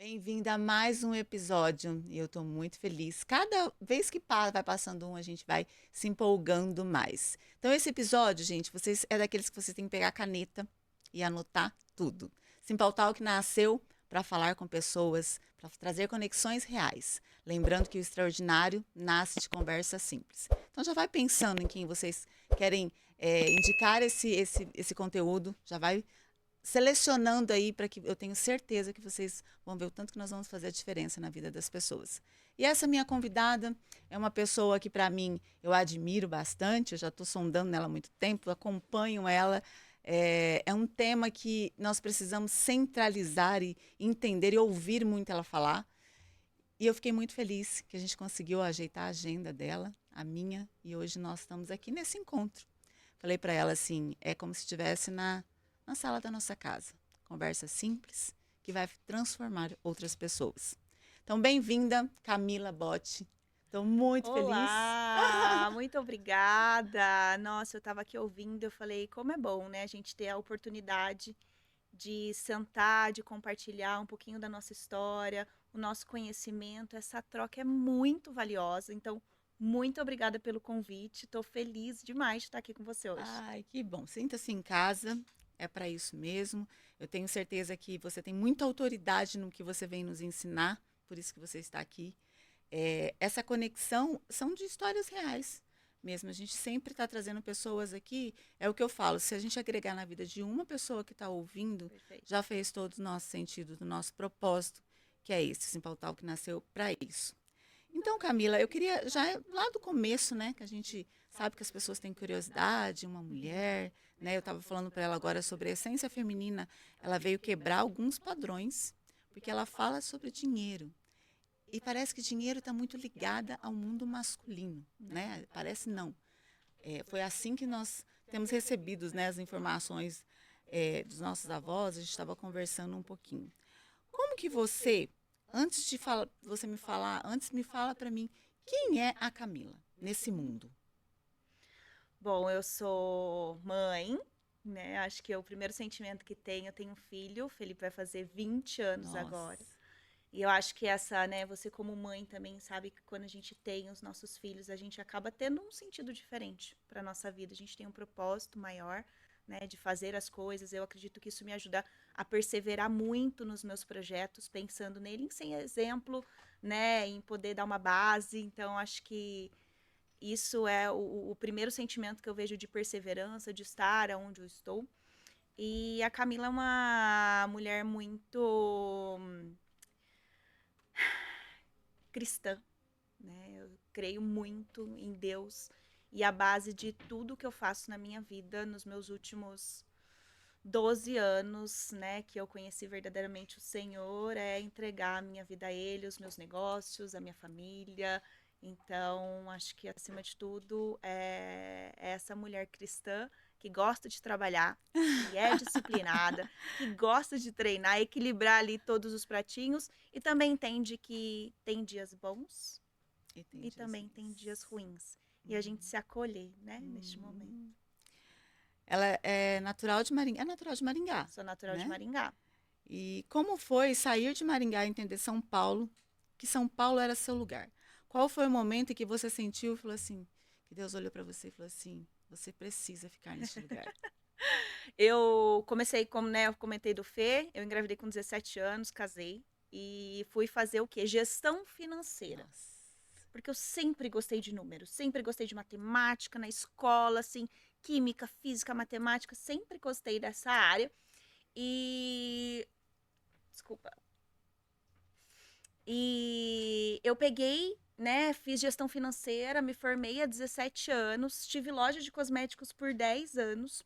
Bem-vinda a mais um episódio. Eu estou muito feliz. Cada vez que vai passando um, a gente vai se empolgando mais. Então, esse episódio, gente, é daqueles que vocês têm que pegar a caneta e anotar tudo. Simple Talk nasceu para falar com pessoas, para trazer conexões reais. Lembrando que o extraordinário nasce de conversa simples. Então, já vai pensando em quem vocês querem indicar esse conteúdo. Já vai selecionando aí para que eu tenho certeza que vocês vão ver o tanto que nós vamos fazer a diferença na vida das pessoas. E essa minha convidada é uma pessoa que para mim eu admiro bastante, eu já estou sondando nela há muito tempo, acompanho ela. É um tema que nós precisamos centralizar e entender e ouvir muito ela falar. E eu fiquei muito feliz que a gente conseguiu ajeitar a agenda dela, a minha, e hoje nós estamos aqui nesse encontro. Falei para ela assim, é como se estivesse na sala da nossa casa. Conversa simples que vai transformar outras pessoas. Então, bem-vinda, Camila Botti. Estou muito feliz. Olá, muito obrigada. Nossa, eu estava aqui ouvindo, eu falei, como é bom, né, a gente ter a oportunidade de sentar, de compartilhar um pouquinho da nossa história, o nosso conhecimento. Essa troca é muito valiosa. Então, muito obrigada pelo convite. Estou feliz demais de estar aqui com você hoje. Ai, que bom. Sinta-se em casa. É para isso mesmo. Eu tenho certeza que você tem muita autoridade no que você vem nos ensinar, por isso que você está aqui. Essa conexão são de histórias reais mesmo. A gente sempre está trazendo pessoas aqui. É o que eu falo, se a gente agregar na vida de uma pessoa que está ouvindo, Perfeito. já fez todo o nosso sentido, do nosso propósito, que é esse, Simple Talk que nasceu para isso. Então, Camila, eu queria já lá do começo, né, que a gente sabe que as pessoas têm curiosidade, uma mulher, né? Eu estava falando para ela agora sobre a essência feminina. Ela veio quebrar alguns padrões, porque ela fala sobre dinheiro. E parece que dinheiro está muito ligada ao mundo masculino, né? Parece não. Foi assim que nós temos recebido, né, as informações dos nossos avós. A gente estava conversando um pouquinho. Como que antes me fala para mim, quem é a Camila nesse mundo? Bom, eu sou mãe, né? Acho que é o primeiro sentimento que tenho. Eu tenho um filho, o Felipe vai fazer 20 anos agora. Nossa, E eu acho que essa, né, você como mãe também sabe que quando a gente tem os nossos filhos, a gente acaba tendo um sentido diferente para nossa vida. A gente tem um propósito maior, né, de fazer as coisas. Eu acredito que isso me ajuda a perseverar muito nos meus projetos, pensando nele em ser exemplo, né, em poder dar uma base. Então, acho que isso é o primeiro sentimento que eu vejo de perseverança, de estar onde eu estou. E a Camila é uma mulher muito cristã, né? Eu creio muito em Deus e a base de tudo que eu faço na minha vida nos meus últimos 12 anos, né, que eu conheci verdadeiramente o Senhor, é entregar a minha vida a Ele, os meus negócios, a minha família. Então, acho que acima de tudo é essa mulher cristã que gosta de trabalhar, que é disciplinada, que gosta de treinar, equilibrar ali todos os pratinhos e também entende que tem dias bons e entendi também tem Jesus. dias ruins. E a gente se acolher, né, neste momento. Ela é natural de Maringá, é natural de Maringá, Sou natural de né? Maringá. E como foi sair de Maringá e entender São Paulo, que São Paulo era seu lugar? Qual foi o momento em que você sentiu e falou assim, que Deus olhou para você e falou assim, você precisa ficar neste lugar? Eu comecei, como né, eu comentei do Fê, eu engravidei com 17 anos, casei e fui fazer o quê? Gestão financeira. Nossa. Porque eu sempre gostei de números, sempre gostei de matemática na escola, assim, química, física, matemática, sempre gostei dessa área. E desculpa. E eu peguei, né, fiz gestão financeira, me formei há 17 anos, tive loja de cosméticos por 10 anos.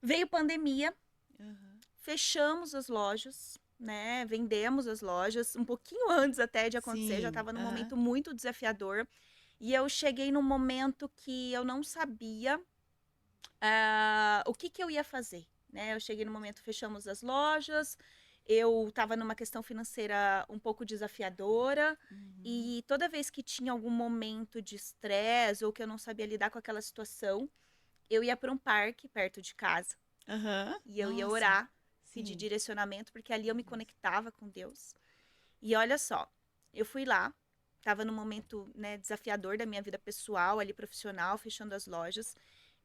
Veio pandemia, Uhum. fechamos as lojas, né? Vendemos as lojas um pouquinho antes até de acontecer, já Sim, estava num uhum. momento muito desafiador. E eu cheguei num momento que eu não sabia o que, que eu ia fazer. Né? Eu cheguei no momento, fechamos as lojas, eu estava numa questão financeira um pouco desafiadora. Uhum. E toda vez que tinha algum momento de estresse ou que eu não sabia lidar com aquela situação, eu ia para um parque perto de casa Aham. e eu ia Nossa, orar, pedir sim. direcionamento, porque ali eu me conectava com Deus. E olha só, eu fui lá, estava num momento, né, desafiador da minha vida pessoal, ali profissional, fechando as lojas.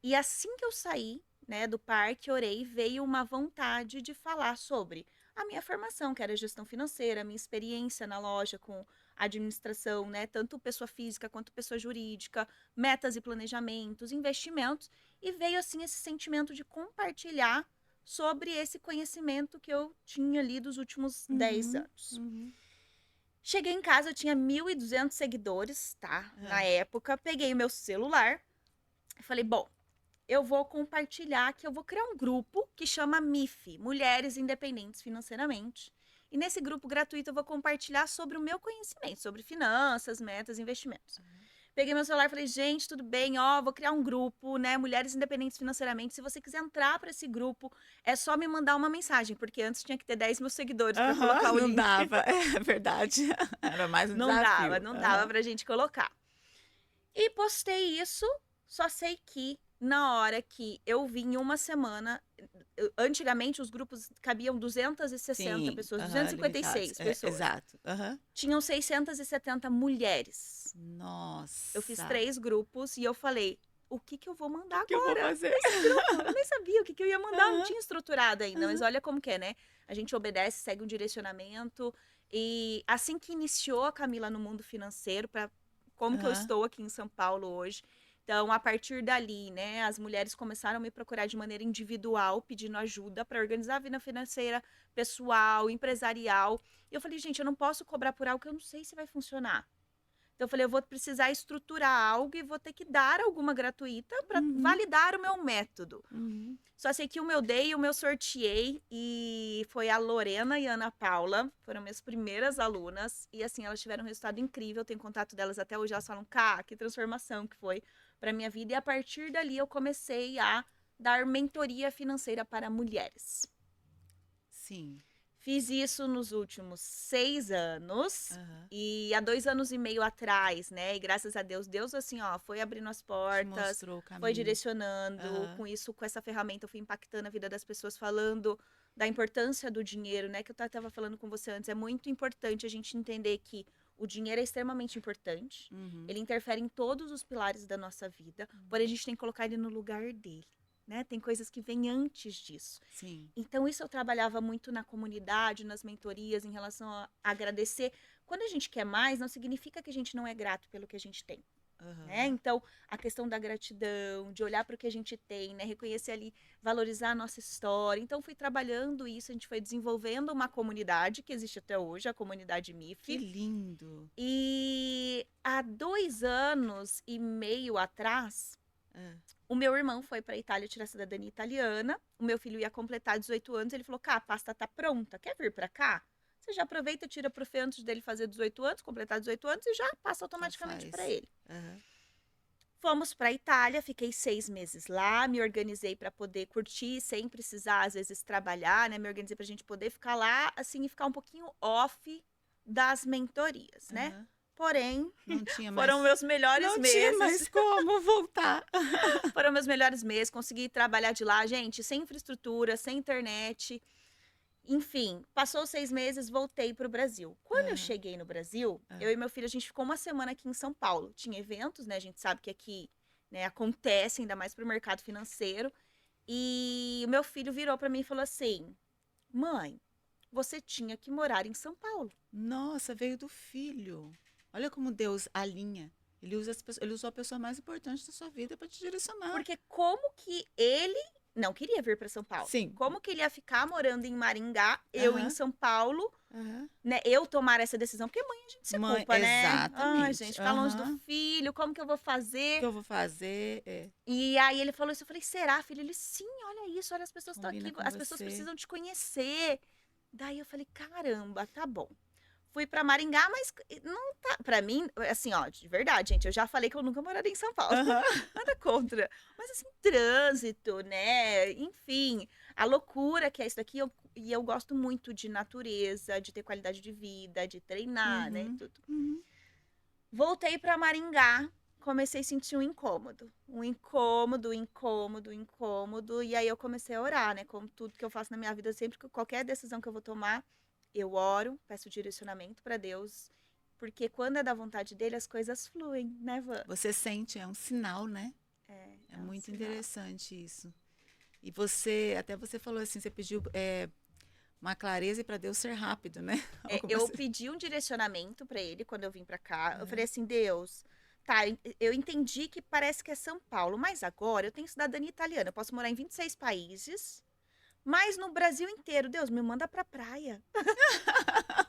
E assim que eu saí, né, do parque, orei, veio uma vontade de falar sobre a minha formação, que era gestão financeira, a minha experiência na loja com administração, né, tanto pessoa física quanto pessoa jurídica, metas e planejamentos, investimentos, e veio assim esse sentimento de compartilhar sobre esse conhecimento que eu tinha ali dos últimos 10 Uhum, anos. uhum. Cheguei em casa, eu tinha 1.200 seguidores, tá? Na É. época, peguei o meu celular e falei, bom, eu vou compartilhar que eu vou criar um grupo que chama MIF, Mulheres Independentes Financeiramente. E nesse grupo gratuito eu vou compartilhar sobre o meu conhecimento, sobre finanças, metas, investimentos. Peguei meu celular e falei, gente, tudo bem, ó, vou criar um grupo, né, Mulheres Independentes Financeiramente. Se você quiser entrar para esse grupo, é só me mandar uma mensagem, porque antes tinha que ter 10 mil seguidores para Aham, colocar o não link. dava, é verdade. Era mais um Não dava, desafio. não dava Aham. pra gente colocar. E postei isso, só sei que na hora que eu vi em uma semana, antigamente os grupos cabiam 260 Sim, pessoas, aham, limitados. 256 É, pessoas. exato. Aham. Tinham 670 mulheres. Eu fiz Nossa, 3 grupos e eu falei, o que que eu vou o que mandar que eu vou agora fazer? nesse grupo? Eu nem sabia o que que eu ia mandar, não Aham, tinha estruturado ainda, mas aham, olha como que é, né? A gente obedece, segue um direcionamento. E assim que iniciou a Camila no mundo financeiro, para como que eu aham. estou aqui em São Paulo hoje. Então, a partir dali, né, as mulheres começaram a me procurar de maneira individual, pedindo ajuda para organizar a vida financeira, pessoal, empresarial. E eu falei, gente, eu não posso cobrar por algo que eu não sei se vai funcionar. Então eu falei, eu vou precisar estruturar algo e vou ter que dar alguma gratuita para Uhum, validar o meu método. uhum. Só sei que o meu dei, o meu sorteei e foi a Lorena e a Ana Paula, foram minhas primeiras alunas e assim, elas tiveram um resultado incrível, eu tenho contato delas até hoje, elas falam, cá, que transformação que foi para minha vida e a partir dali eu comecei a dar mentoria financeira para mulheres. Sim. Fiz isso nos últimos 6 anos. Aham. E há 2 anos e meio atrás, né? E graças a Deus, Deus assim, ó, foi abrindo as Te portas, mostrou o foi caminho. direcionando. Aham. Com isso, com essa ferramenta, eu fui impactando a vida das pessoas, falando da importância do dinheiro, né? Que eu estava falando com você antes. É muito importante a gente entender que o dinheiro é extremamente importante. Uhum. Ele interfere em todos os pilares da nossa vida, porém a gente tem que colocar ele no lugar dele, né? Tem coisas que vêm antes disso. Sim. Então, isso eu trabalhava muito na comunidade, nas mentorias, em relação a agradecer. Quando a gente quer mais, não significa que a gente não é grato pelo que a gente tem. Né? Aham. Então, a questão da gratidão, de olhar para o que a gente tem, né? Reconhecer ali, valorizar a nossa história. Então, fui trabalhando isso, a gente foi desenvolvendo uma comunidade que existe até hoje, a comunidade Que MIF. lindo. E há 2 anos e meio atrás, Ah, o meu irmão foi para a Itália tirar a cidadania italiana. O meu filho ia completar 18 anos. Ele falou: cá, a pasta tá pronta. Quer vir para cá? Você já aproveita, tira pro Fê antes dele fazer 18 anos, completar 18 anos e já passa já automaticamente para faz. ele. Aham. Fomos para a Itália, fiquei 6 meses lá, me organizei para poder curtir sem precisar, às vezes, trabalhar, né? Me organizei para a gente poder ficar lá, assim, e ficar um pouquinho off das mentorias, né? Aham. Porém, Não tinha foram mais. meus melhores Não tinha mais meses. como voltar. Foram meus melhores meses, consegui trabalhar de lá, gente, sem infraestrutura, sem internet. Enfim, passou 6 meses, voltei para o Brasil. Quando eu Aham. cheguei no Brasil, Ah, eu e meu filho, a gente ficou uma semana aqui em São Paulo. Tinha eventos, né? A gente sabe que aqui, né, acontece, ainda mais para o mercado financeiro. E o meu filho virou para mim e falou assim: mãe, você tinha que morar em São Paulo. nossa, veio do filho. Olha como Deus alinha. Ele usa ele usou a pessoa mais importante da sua vida para te direcionar. Porque como que ele não queria vir para São Paulo? Sim. Como que ele ia ficar morando em Maringá, eu em Aham. São Paulo, Aham. né? Eu tomar essa decisão? Porque mãe a gente se Mãe, culpa, né? Ai, exatamente. gente, ficar longe do Aham. O filho, como que eu vou que fazer? eu vou fazer? É, E aí ele falou isso, eu falei, será, filho? Ele, sim, olha isso, olha, as pessoas estão combina aqui, com as pessoas você. precisam te conhecer. Daí eu falei, caramba, tá bom. Fui pra Maringá, mas não tá. Pra mim, assim, ó, de verdade, gente, eu já falei que eu nunca moraria em São Paulo. Aham. Nada contra. Mas assim, trânsito, né? Enfim, a loucura que é isso daqui. E eu gosto muito de natureza, de ter qualidade de vida, de treinar, né? Uhum. Tudo. Uhum. Voltei pra Maringá, comecei a sentir um incômodo. Um incômodo, incômodo, incômodo. E aí eu comecei a orar, né? Como tudo que eu faço na minha vida, sempre que qualquer decisão que eu vou tomar, eu oro, peço direcionamento para Deus, porque quando é da vontade dele, as coisas fluem, né, Van? Você sente, é um sinal, né? É É um muito sinal. interessante isso. E até você falou assim, você pediu uma clareza para Deus ser rápido, né? Alguma Eu coisa. pedi um direcionamento para ele quando eu vim para cá. Eu falei Aham. assim, Deus, tá, eu entendi que parece que é São Paulo, mas agora eu tenho cidadania italiana, eu posso morar em 26 países, mas no Brasil inteiro, Deus, me manda pra praia.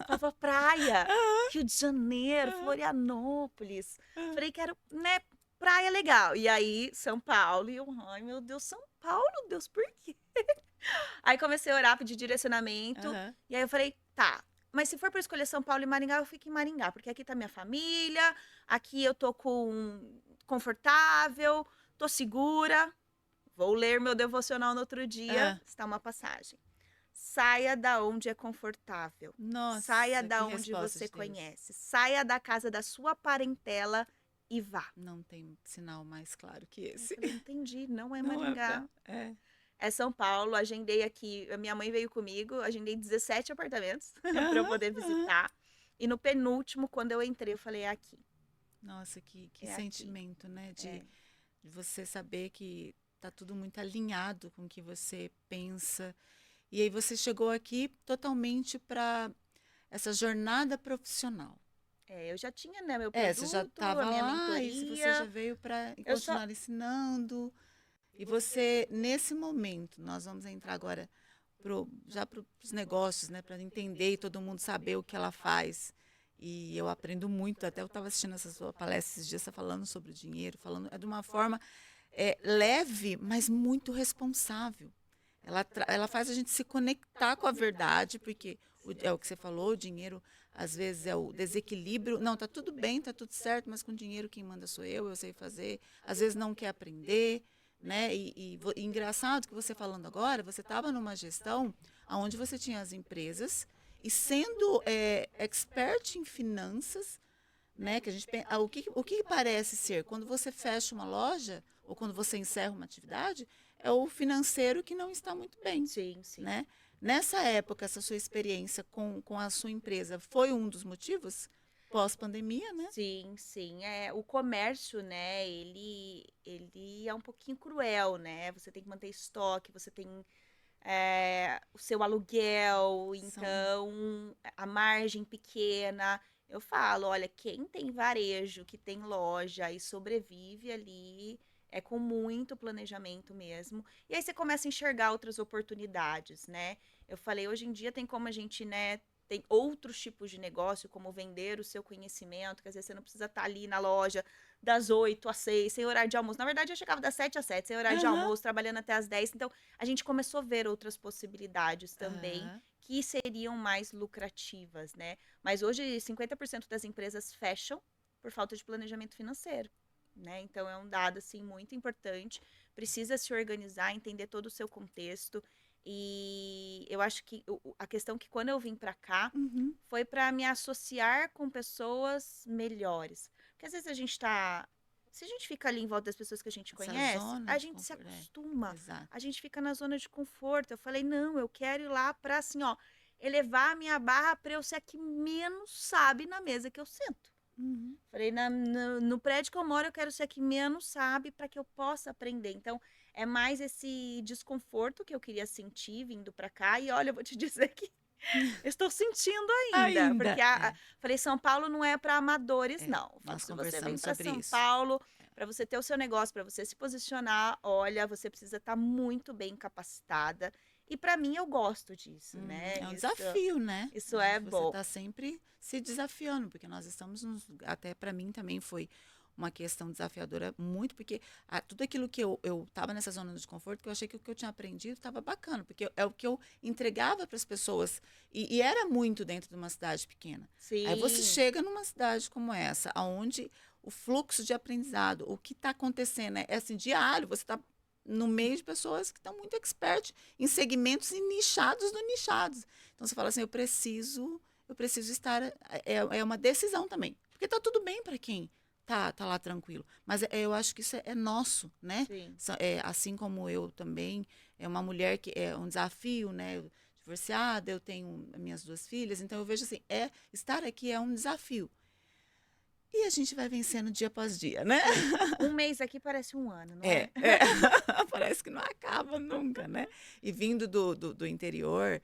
Falava praia, Rio de Janeiro, Aham. Florianópolis. Aham. Falei que era, né, praia legal. E aí, São Paulo, e eu, ai meu Deus, São Paulo, Deus, por quê? Aí comecei a orar, pedir direcionamento. Aham. E aí eu falei, tá. Mas se for para escolher São Paulo e Maringá, eu fico em Maringá, porque aqui tá minha família, aqui eu tô confortável, tô segura. Vou ler meu devocional no outro dia, Ah, está uma passagem. Saia da onde é confortável. Saia nossa, que da onde resposta você de Deus. conhece. Saia da casa da sua parentela e vá. Não tem sinal mais claro que Eu esse. falei, entendi, não é Não é Maringá. pra. É. É São Paulo, agendei aqui, a minha mãe veio comigo, agendei 17 apartamentos para eu Aham, poder aham. visitar. E no penúltimo, quando eu entrei, eu falei, é aqui, Nossa, que é aqui. sentimento, né? É, De você saber que tá tudo muito alinhado com o que você pensa. E aí você chegou aqui totalmente para essa jornada profissional. eu já tinha, né, meu É, você já produto, a estava minha lá e se você já mentoria. veio para Eu só. continuar ensinando. E você, nesse momento, nós vamos entrar agora já para os negócios, né, para entender e todo mundo saber o que ela faz. E eu aprendo muito, até eu estava assistindo essa sua palestra esses dias, você falando sobre o dinheiro, falando de uma forma leve, mas muito responsável. Ela faz a gente se conectar com a verdade, porque é o que você falou, o dinheiro às vezes é o desequilíbrio. Não, tá tudo bem, tá tudo certo, mas com dinheiro quem manda sou eu sei fazer. Às vezes não quer aprender, né? E engraçado que você falando agora, você estava numa gestão onde você tinha as empresas e sendo expert em finanças, né? Que a gente o que parece ser quando você fecha uma loja ou quando você encerra uma atividade é o financeiro que não está muito bem, Sim, sim. né? Nessa época, essa sua experiência com a sua empresa foi um dos motivos pós-pandemia, né? Sim, sim. O comércio, né, ele é um pouquinho cruel, né? Você tem que manter estoque, você tem o seu aluguel, São então a margem pequena. Eu falo, olha, quem tem varejo, que tem loja e sobrevive ali, é com muito planejamento mesmo. E aí você começa a enxergar outras oportunidades, né? Eu falei, hoje em dia tem como a gente, né, tem outros tipos de negócio, como vender o seu conhecimento, quer dizer, você não precisa estar ali na loja das 8 às 6, sem horário de almoço. Na verdade, eu chegava das 7 às 7, sem horário de Aham, almoço, trabalhando até às 10. Então, a gente começou a ver outras possibilidades também aham. que seriam mais lucrativas, né? Mas hoje 50% das empresas fecham por falta de planejamento financeiro, né? Então é um dado assim muito importante. Precisa se organizar, entender todo o seu contexto. E eu acho que a questão que quando eu vim para cá Uhum. foi para me associar com pessoas melhores. Porque às vezes se a gente fica ali em volta das pessoas que a gente Essa conhece, zona a de gente se conforto. acostuma. A Exato. gente fica na zona de conforto. Eu falei, não, eu quero ir lá para assim, ó, elevar a minha barra para eu ser a que menos sabe na mesa que eu sento. Uhum. Falei, no prédio que eu moro, eu quero ser a que menos sabe para que eu possa aprender. Então, é mais esse desconforto que eu queria sentir vindo para cá. E olha, eu vou te dizer que eu estou sentindo ainda, porque Ainda. É, falei, São Paulo não é para amadores, é. não. Falo, Nós se você vem conversamos para sobre São isso. Paulo, para você ter o seu negócio, para você se posicionar, olha, você precisa estar muito bem capacitada. E para mim, eu gosto disso, Uhum. né? É um Isso, desafio, né? isso é Você bom. está sempre se desafiando, porque nós estamos até para mim também foi uma questão desafiadora muito, porque tudo aquilo que eu estava nessa zona de conforto, que eu achei que o que eu tinha aprendido estava bacana, porque é o que eu entregava para as pessoas, e era muito dentro de uma cidade pequena. Aí você Sim, chega numa cidade como essa, onde o fluxo de aprendizado, o que está acontecendo é assim, diário, você está no meio de pessoas que estão muito expert em segmentos e nichados do nichados. Então você fala assim, eu preciso estar, é uma decisão também, porque tá tudo bem para quem tá lá tranquilo, mas eu acho que isso é nosso, né? sim. Assim como eu também, é uma mulher que é um desafio, né? divorciada, eu tenho as minhas 2 filhas, então eu vejo assim, estar aqui é um desafio. E a gente vai vencendo dia após dia, né? Um mês aqui parece um ano, não É, é? é. Parece que não acaba nunca, né? E vindo do interior,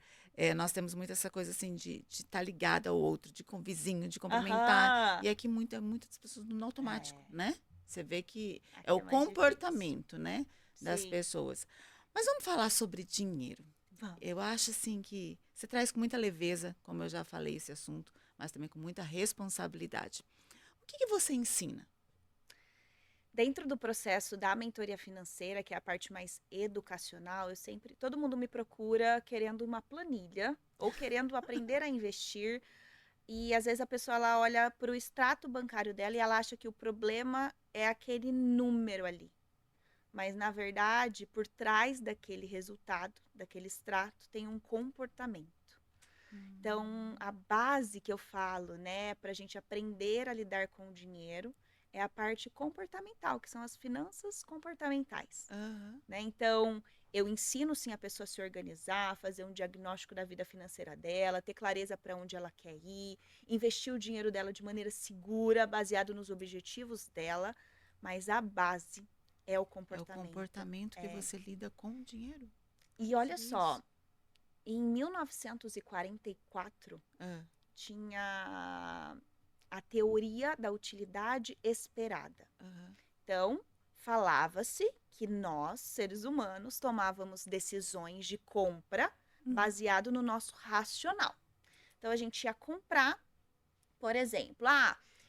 nós temos muito essa coisa assim de estar ligada ao outro, com o vizinho, de cumprimentar. Aham. E aqui muitas pessoas no automático, É, né? Você vê que é aqui o é mais difícil. comportamento, né, das Sim, pessoas. Mas vamos falar sobre dinheiro. vamos. Eu acho assim que você traz com muita leveza, como eu já falei esse assunto, mas também com muita responsabilidade. O que você ensina? Dentro do processo da mentoria financeira, que é a parte mais educacional, todo mundo me procura querendo uma planilha ou querendo aprender a investir. E às vezes a pessoa ela olha para o extrato bancário dela e ela acha que o problema é aquele número ali. Mas na verdade, por trás daquele resultado, daquele extrato, tem um comportamento. Então, a base que eu falo, né, para a gente aprender a lidar com o dinheiro é a parte comportamental, que são as finanças comportamentais, Aham. né? Então, eu ensino sim a pessoa a se organizar, fazer um diagnóstico da vida financeira dela, ter clareza para onde ela quer ir, investir o dinheiro dela de maneira segura, baseado nos objetivos dela, mas a base é o É o comportamento. comportamento que É. você lida com o dinheiro. E olha Seria só, isso. em 1944 Ah, tinha a teoria da utilidade esperada. aham. Então, falava-se que nós, seres humanos, tomávamos decisões de compra Hum. baseado no nosso racional. Então, a gente ia comprar, por exemplo,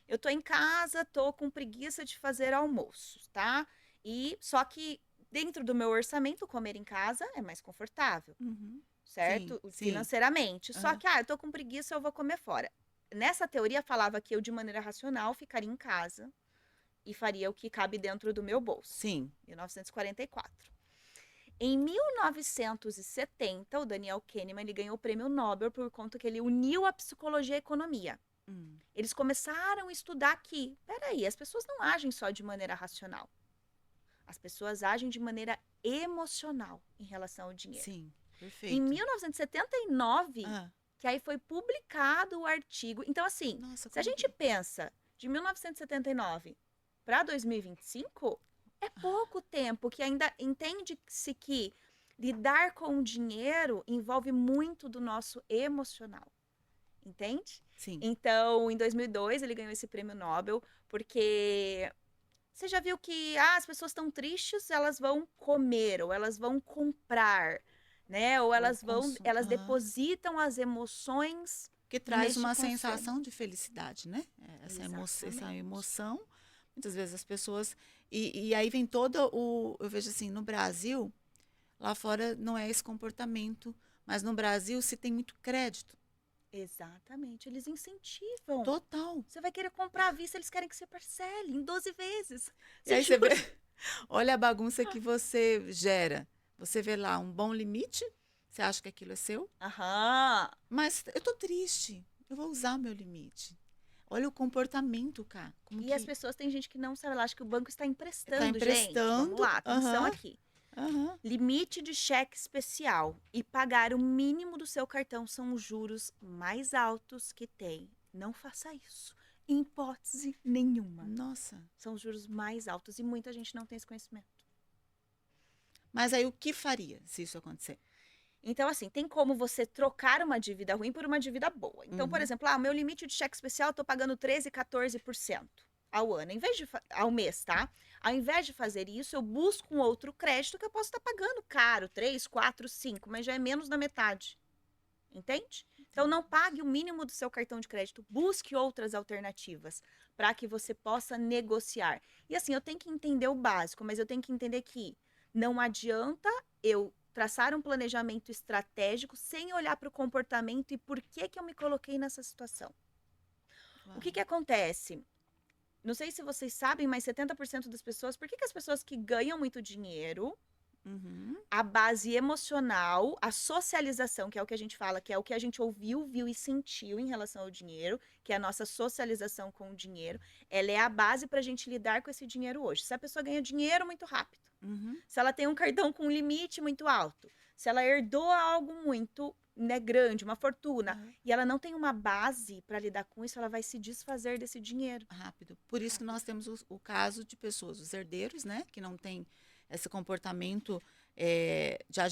eu tô em casa, tô com preguiça de fazer almoço, tá? E só que dentro do meu orçamento, comer em casa é mais confortável, Uhum. Sim, certo? sim. Financeiramente. Só Aham. que, eu tô com preguiça, eu vou comer fora. Nessa teoria falava que eu, de maneira racional, ficaria em casa e faria o que cabe dentro do meu bolso. Sim. 1944. Em 1970, o Daniel Kahneman ele ganhou o prêmio Nobel por conta que ele uniu a psicologia e a economia. Hum. Eles começaram a estudar que, peraí, as pessoas não agem só de maneira racional. As pessoas agem de maneira emocional em relação ao dinheiro. Sim. Em Perfeito. 1979, Ah, que aí foi publicado o artigo. Então, assim, nossa, se a como gente que. pensa de 1979 para 2025, é pouco tempo que ainda entende-se que lidar com o dinheiro envolve muito do nosso emocional, entende? Sim. Então, em 2002, ele ganhou esse prêmio Nobel porque você já viu que as pessoas estão tristes, elas vão comer ou elas vão comprar, né? Ou O elas Aham. depositam as emoções Que traz neste uma consumo. sensação de felicidade, né? Essa Exatamente. emoção, muitas vezes as pessoas. E aí vem todo o. Eu vejo assim, no Brasil, lá fora não é esse comportamento, mas no Brasil se tem muito crédito. Exatamente. Eles incentivam. Total. Você vai querer comprar à vista, eles querem que você parcele em 12 vezes. E Você aí você vê, jura? olha a bagunça que você gera. Você vê lá um bom limite, você acha que aquilo é seu, Aham. mas eu tô triste, eu vou usar o meu limite. Olha o comportamento, cara, como E as que pessoas têm gente que não sabe, ela acha que o banco está tá emprestando, gente. Vamos emprestando. lá, atenção Aham, aqui. aham. Limite de cheque especial e pagar o mínimo do seu cartão são os juros mais altos que tem. Não faça isso. Em hipótese nenhuma. Nossa. São os juros mais altos e muita gente não tem esse conhecimento. Mas aí o que faria se isso acontecer? Então, assim, tem como você trocar uma dívida ruim por uma dívida boa. Então, por Uhum. exemplo, o meu limite de cheque especial eu tô pagando 13, 14% ao ano, ao mês, tá? Ao invés de fazer isso, eu busco um outro crédito que eu posso estar pagando caro, 3, 4, 5, mas já é menos da metade. Entende? Então, não pague o mínimo do seu cartão de crédito. Busque outras alternativas para que você possa negociar. E assim, eu tenho que entender o básico, mas eu tenho que entender que não adianta eu traçar um planejamento estratégico sem olhar para o comportamento e por que que eu me coloquei nessa situação. O que Uau. que acontece? Não sei se vocês sabem, mas 70% das pessoas, por que que as pessoas que ganham muito dinheiro, Uhum. a base emocional, a socialização, que é o que a gente fala, que é o que a gente ouviu, viu e sentiu em relação ao dinheiro, que é a nossa socialização com o dinheiro, ela é a base para a gente lidar com esse dinheiro hoje. Se a pessoa ganha dinheiro muito rápido, Uhum. se ela tem um cartão com limite muito alto, se ela herdou algo muito, né, grande, uma fortuna, Aham. e ela não tem uma base para lidar com isso, ela vai se desfazer desse dinheiro. Rápido. Por isso que nós temos o caso de pessoas, os herdeiros, né, que não têm esse comportamento de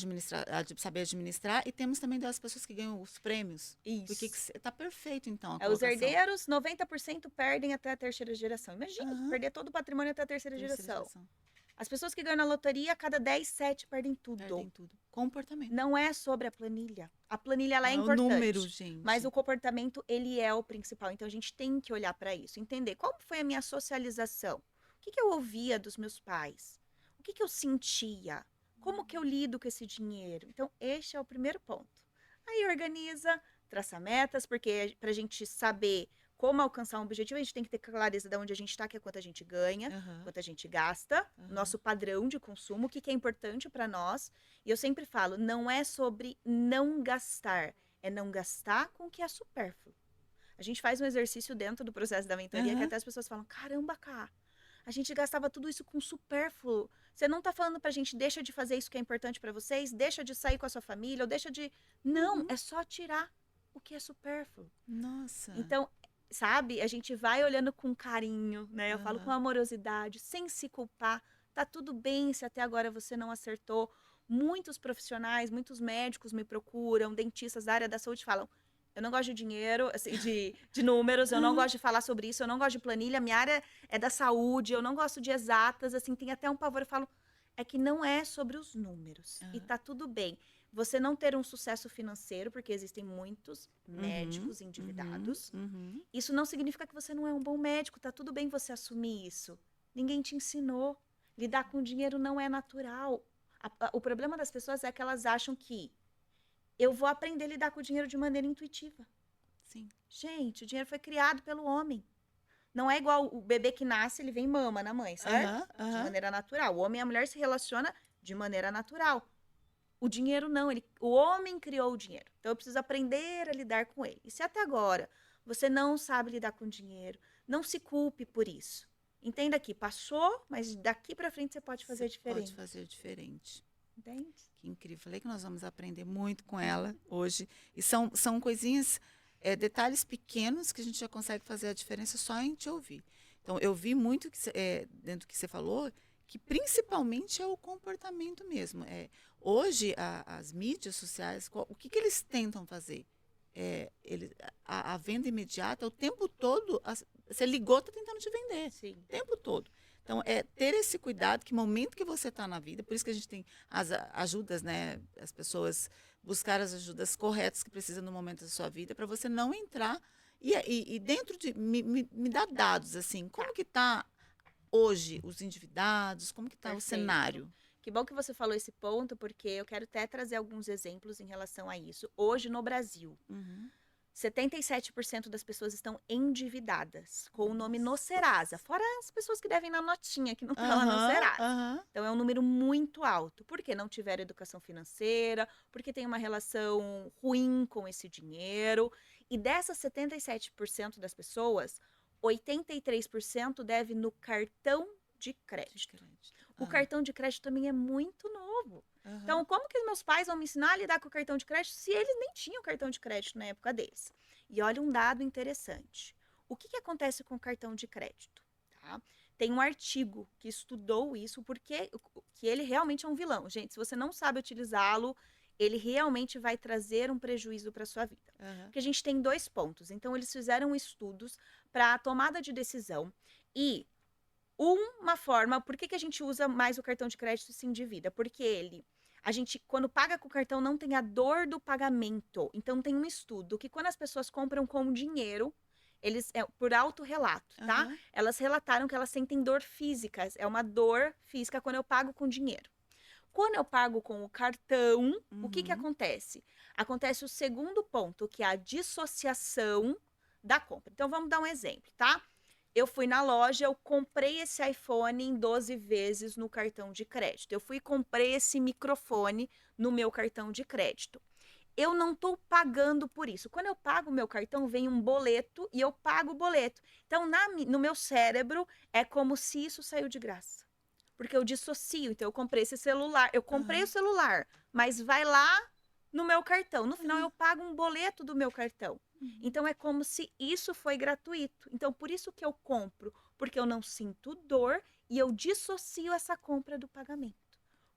de saber administrar, e temos também das pessoas que ganham os prêmios. Porque Isso. tá perfeito, então, a Os colocação. herdeiros, 90% perdem até a terceira geração. Imagina, Aham. perder todo o patrimônio até a terceira Terceira geração. geração. As pessoas que ganham na loteria, a cada 10, 7 perdem tudo. Perdem tudo. Comportamento. Não é sobre a planilha. A planilha, ela é Não é o número, importante. gente. Mas o comportamento, ele é o principal. Então, a gente tem que olhar para isso. Entender como foi a minha socialização. O que eu ouvia dos meus pais? O que eu sentia? Como que eu lido com esse dinheiro? Então, este é o primeiro ponto. Aí, organiza, traça metas, porque para a gente saber como alcançar um objetivo, a gente tem que ter clareza de onde a gente está, que é quanto a gente ganha, Aham. quanto a gente gasta, Aham. nosso padrão de consumo, o que é importante para nós. E eu sempre falo, não é sobre não gastar, é não gastar com o que é supérfluo. A gente faz um exercício dentro do processo da mentoria que Aham. até as pessoas falam, caramba, cá, a gente gastava tudo isso com supérfluo. Você não tá falando pra gente, deixa de fazer isso que é importante pra vocês, deixa de sair com a sua família, ou deixa de... Não, é só tirar o que é supérfluo. Nossa. Então, sabe, a gente vai olhando com carinho, né? Eu falo com amorosidade, sem se culpar. Tá tudo bem se até agora você não acertou. Muitos profissionais, muitos médicos me procuram, dentistas da área da saúde falam, eu não gosto de dinheiro, assim, de números, eu não gosto de falar sobre isso, eu não gosto de planilha, minha área é da saúde, eu não gosto de exatas, assim, tem até um pavor. Eu falo, é que não é sobre os números. E tá tudo bem. Você não ter um sucesso financeiro, porque existem muitos médicos endividados. Isso não significa que você não é um bom médico, tá tudo bem você assumir isso. Ninguém te ensinou. Lidar com dinheiro não é natural. O problema das pessoas é que elas acham que eu vou aprender a lidar com o dinheiro de maneira intuitiva. Sim. Gente, o dinheiro foi criado pelo homem. Não é igual o bebê que nasce, ele vem mama na mãe, certo? De maneira natural. O homem e a mulher se relacionam de maneira natural. O dinheiro não, o homem criou o dinheiro. Então eu preciso aprender a lidar com ele. E se até agora você não sabe lidar com o dinheiro, não se culpe por isso. Entenda que passou, mas daqui para frente você pode fazer diferente. Pode fazer diferente. Entende? Que incrível. Falei que nós vamos aprender muito com ela hoje. E são coisinhas, detalhes pequenos que a gente já consegue fazer a diferença só em te ouvir. Então, eu vi muito dentro do que você falou, que principalmente é o comportamento mesmo. Hoje, as mídias sociais, o que eles tentam fazer? A venda imediata, o tempo todo, você ligou, está tentando te vender. Sim. O tempo todo. Então, ter esse cuidado, que momento que você está na vida, por isso que a gente tem as ajudas, né? As pessoas buscar as ajudas corretas que precisam no momento da sua vida, para você não entrar. E dentro de... Me dá dados, assim, como que está hoje os endividados, como que está o cenário? Que bom que você falou esse ponto, porque eu quero até trazer alguns exemplos em relação a isso. Hoje, no Brasil, 77% das pessoas estão endividadas, com o nome no Serasa. Fora as pessoas que devem na notinha, que não estão lá no Serasa. Então, é um número muito alto. Porque não tiveram educação financeira, porque tem uma relação ruim com esse dinheiro. E dessas 77% das pessoas, 83% deve no cartão de crédito. O cartão de crédito também é muito novo. Então, como que meus pais vão me ensinar a lidar com o cartão de crédito se eles nem tinham cartão de crédito na época deles? E olha um dado interessante. O que acontece com o cartão de crédito? Tá? Tem um artigo que estudou isso, porque que ele realmente é um vilão. Gente, se você não sabe utilizá-lo, ele realmente vai trazer um prejuízo para a sua vida. Porque a gente tem 2 pontos. Então, eles fizeram estudos para a tomada de decisão e uma forma, por que a gente usa mais o cartão de crédito e se endivida? Porque a gente, quando paga com o cartão, não tem a dor do pagamento. Então, tem um estudo que quando as pessoas compram com dinheiro, por autorrelato, tá? Elas relataram que elas sentem dor física. É uma dor física quando eu pago com dinheiro. Quando eu pago com o cartão, o que acontece? Acontece o segundo ponto, que é a dissociação da compra. Então, vamos dar um exemplo, tá? Eu fui na loja, eu comprei esse iPhone em 12 vezes no cartão de crédito. Eu fui e comprei esse microfone no meu cartão de crédito. Eu não estou pagando por isso. Quando eu pago o meu cartão, vem um boleto e eu pago o boleto. Então, no meu cérebro, é como se isso saiu de graça. Porque eu dissocio. Então, eu comprei esse celular. Eu comprei o celular, mas vai lá no meu cartão. No final, eu pago um boleto do meu cartão. Então, é como se isso foi gratuito. Então, por isso que eu compro, porque eu não sinto dor e eu dissocio essa compra do pagamento.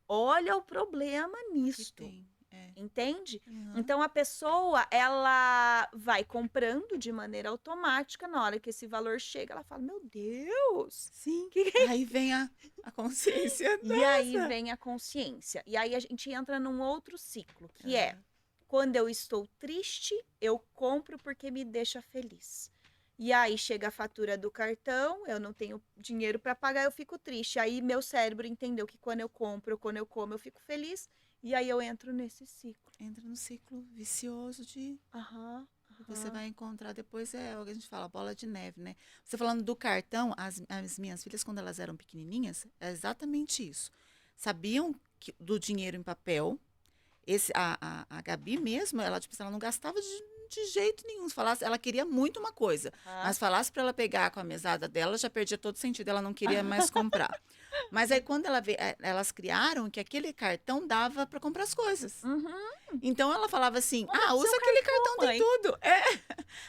Olha o problema Que nisto. tem. É. Entende? Aham. Então, a pessoa, ela vai comprando de maneira automática. Na hora que esse valor chega, ela fala, meu Deus! Sim. Que Aí vem a consciência. E aí Nossa! vem a consciência. E aí a gente entra num outro ciclo, que é Aham. quando eu estou triste, eu compro porque me deixa feliz. E aí chega a fatura do cartão, eu não tenho dinheiro para pagar, eu fico triste. Aí meu cérebro entendeu que quando eu compro, quando eu como, eu fico feliz. E aí eu entro nesse ciclo. Entra no ciclo vicioso de Aham, que você aham. vai encontrar depois, é o que a gente fala, bola de neve, né? Você falando do cartão, as minhas filhas, quando elas eram pequenininhas, é exatamente isso. Sabiam do dinheiro em papel. A Gabi mesmo, ela, tipo, ela não gastava de jeito nenhum. Se falasse, ela queria muito uma coisa, Aham. mas falasse para ela pegar com a mesada dela, já perdia todo sentido, ela não queria mais comprar. Mas aí quando elas criaram que aquele cartão dava para comprar as coisas. Uhum. Então ela falava assim: Compra "Ah, pro seu usa aquele cartão, cartão, tem mãe. tudo". É,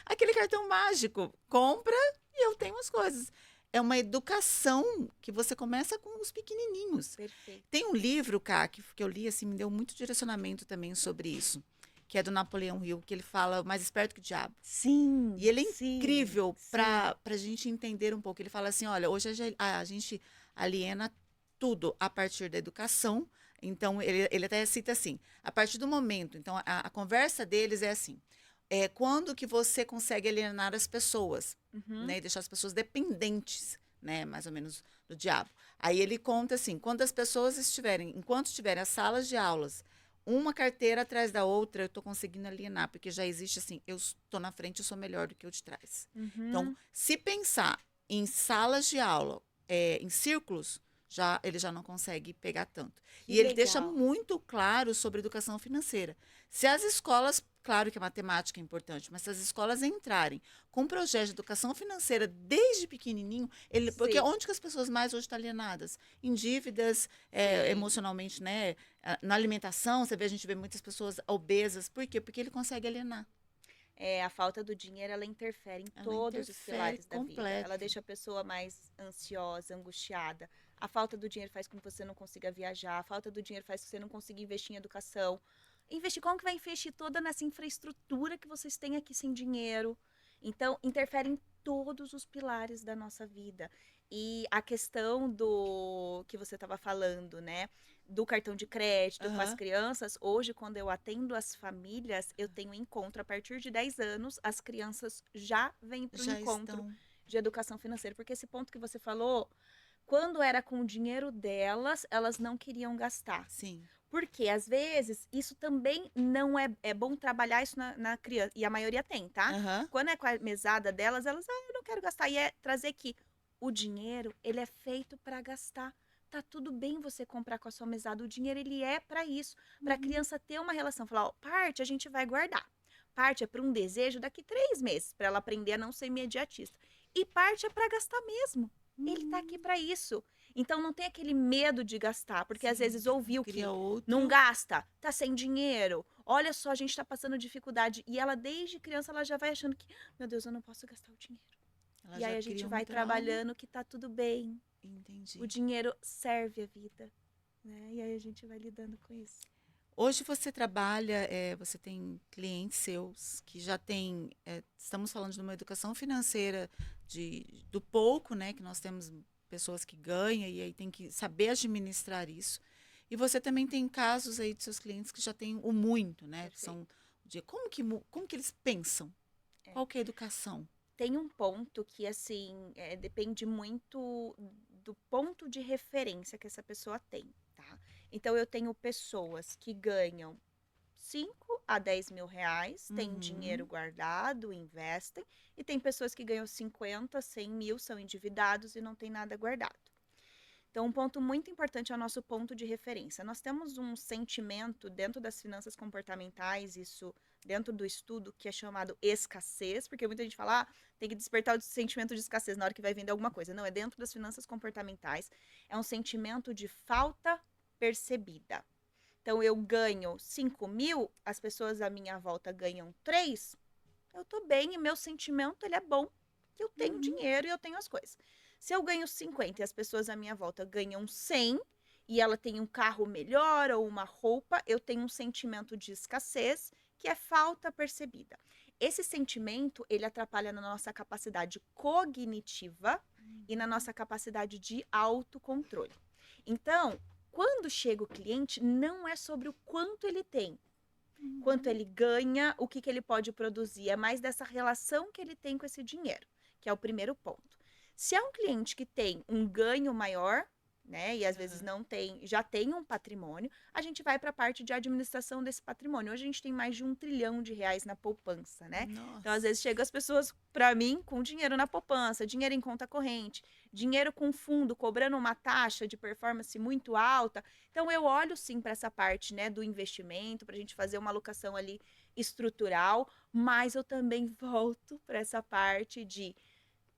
aquele cartão mágico. Compra e eu tenho as coisas. É uma educação que você começa com os pequenininhos. Perfeito. Tem um livro, Cá, que eu li, assim, me deu muito direcionamento também sobre isso, que é do Napoleão Hill, que ele fala Mais Esperto que o Diabo. E Sim, ele é sim, incrível sim. para a gente entender um pouco. Ele fala assim: olha, hoje a gente aliena tudo a partir da educação. Então, ele até cita assim: a partir do momento. Então, a conversa deles é assim: quando que você consegue alienar as pessoas, Uhum. né? E deixar as pessoas dependentes, né? Mais ou menos do diabo. Aí ele conta assim: quando as pessoas enquanto estiverem as salas de aulas uma carteira atrás da outra, eu estou conseguindo alienar, porque já existe assim, eu estou na frente, eu sou melhor do que o de trás. Então, Uhum. se pensar em salas de aula, em círculos, ele já não consegue pegar tanto. Que E ele deixa legal. muito claro sobre educação financeira. Se as escolas, claro que a matemática é importante, mas se as escolas entrarem com projeto de educação financeira desde pequenininho, porque Sim, onde que as pessoas mais hoje estão alienadas? Em dívidas, sim. emocionalmente, né? Na alimentação, a gente vê muitas pessoas obesas. Por quê? Porque ele consegue alienar. A falta do dinheiro, ela interfere em Ela todos os interfere pilares da vida. Ela completo. deixa a pessoa mais ansiosa, angustiada. A falta do dinheiro faz com que você não consiga viajar. A falta do dinheiro faz com que você não consiga investir em educação. Investir, como que vai investir toda nessa infraestrutura que vocês têm aqui sem dinheiro? Então, interfere em todos os pilares da nossa vida. E a questão do que você estava falando, né? Do cartão de crédito com as Aham. crianças, hoje, quando eu atendo as famílias, eu tenho encontro a partir de 10 anos, as crianças já vêm para o Já encontro estão. de educação financeira. Porque esse ponto que você falou, quando era com o dinheiro delas, elas não queriam gastar. Sim. Porque, às vezes, isso também não é bom trabalhar isso na criança. E a maioria tem, tá? Aham. Quando é com a mesada delas, elas, eu não quero gastar. E é trazer que o dinheiro, ele é feito para gastar. Tá tudo bem você comprar com a sua mesada. O dinheiro, ele é para isso. Para a Uhum. criança ter uma relação. Falar, ó, parte a gente vai guardar. Parte é para um desejo daqui 3 meses, para ela aprender a não ser imediatista. E parte é para gastar mesmo. Ele tá aqui Uhum. para isso. Então não tem aquele medo de gastar, porque às Sim. vezes ouviu que Cria não outro. gasta, tá sem dinheiro. Olha só, a gente tá passando dificuldade. E ela, desde criança, ela já vai achando que, meu Deus, eu não posso gastar o dinheiro. Ela E já aí a cria gente um vai trauma. trabalhando que tá tudo bem. O Entendi. dinheiro serve a vida, né? E aí a gente vai lidando com isso. Hoje você trabalha, você tem clientes seus que já têm, estamos falando de uma educação financeira do pouco, né, que nós temos pessoas que ganham e aí tem que saber administrar isso. E você também tem casos aí de seus clientes que já têm o muito, né, que são Perfeito. como que eles pensam? É. Qual que é a educação? Tem um ponto que, assim, depende muito do ponto de referência que essa pessoa tem, tá? Então, eu tenho pessoas que ganham 5 a 10 mil reais, têm dinheiro Uhum. guardado, investem, e tem pessoas que ganham 50, 100 mil, são endividados e não tem nada guardado. Então, um ponto muito importante é o nosso ponto de referência. Nós temos um sentimento dentro das finanças comportamentais, isso dentro do estudo, que é chamado escassez, porque muita gente fala, tem que despertar o sentimento de escassez na hora que vai vender alguma coisa. Não, é dentro das finanças comportamentais. É um sentimento de falta percebida. Então, eu ganho 5 mil, as pessoas à minha volta ganham 3, eu tô bem e meu sentimento, ele é bom, que eu tenho dinheiro e eu tenho as coisas. Se eu ganho 50 e as pessoas à minha volta ganham 100 e ela tem um carro melhor ou uma roupa, eu tenho um sentimento de escassez, que é falta percebida. Esse sentimento, ele atrapalha na nossa capacidade cognitiva e na nossa capacidade de autocontrole. Então, quando chega o cliente, não é sobre o quanto ele tem, quanto ele ganha, o que ele pode produzir, é mais dessa relação que ele tem com esse dinheiro, que é o primeiro ponto. Se é um cliente que tem um ganho maior, né, e às vezes não tem, já tem um patrimônio, a gente vai para a parte de administração desse patrimônio. Hoje a gente tem mais de R$ 1 trilhão na poupança, né? Nossa. Então, às vezes, chegam as pessoas para mim com dinheiro na poupança, dinheiro em conta corrente, dinheiro com fundo, cobrando uma taxa de performance muito alta. Então, eu olho sim para essa parte, né, do investimento, para a gente fazer uma alocação ali estrutural, mas eu também volto para essa parte de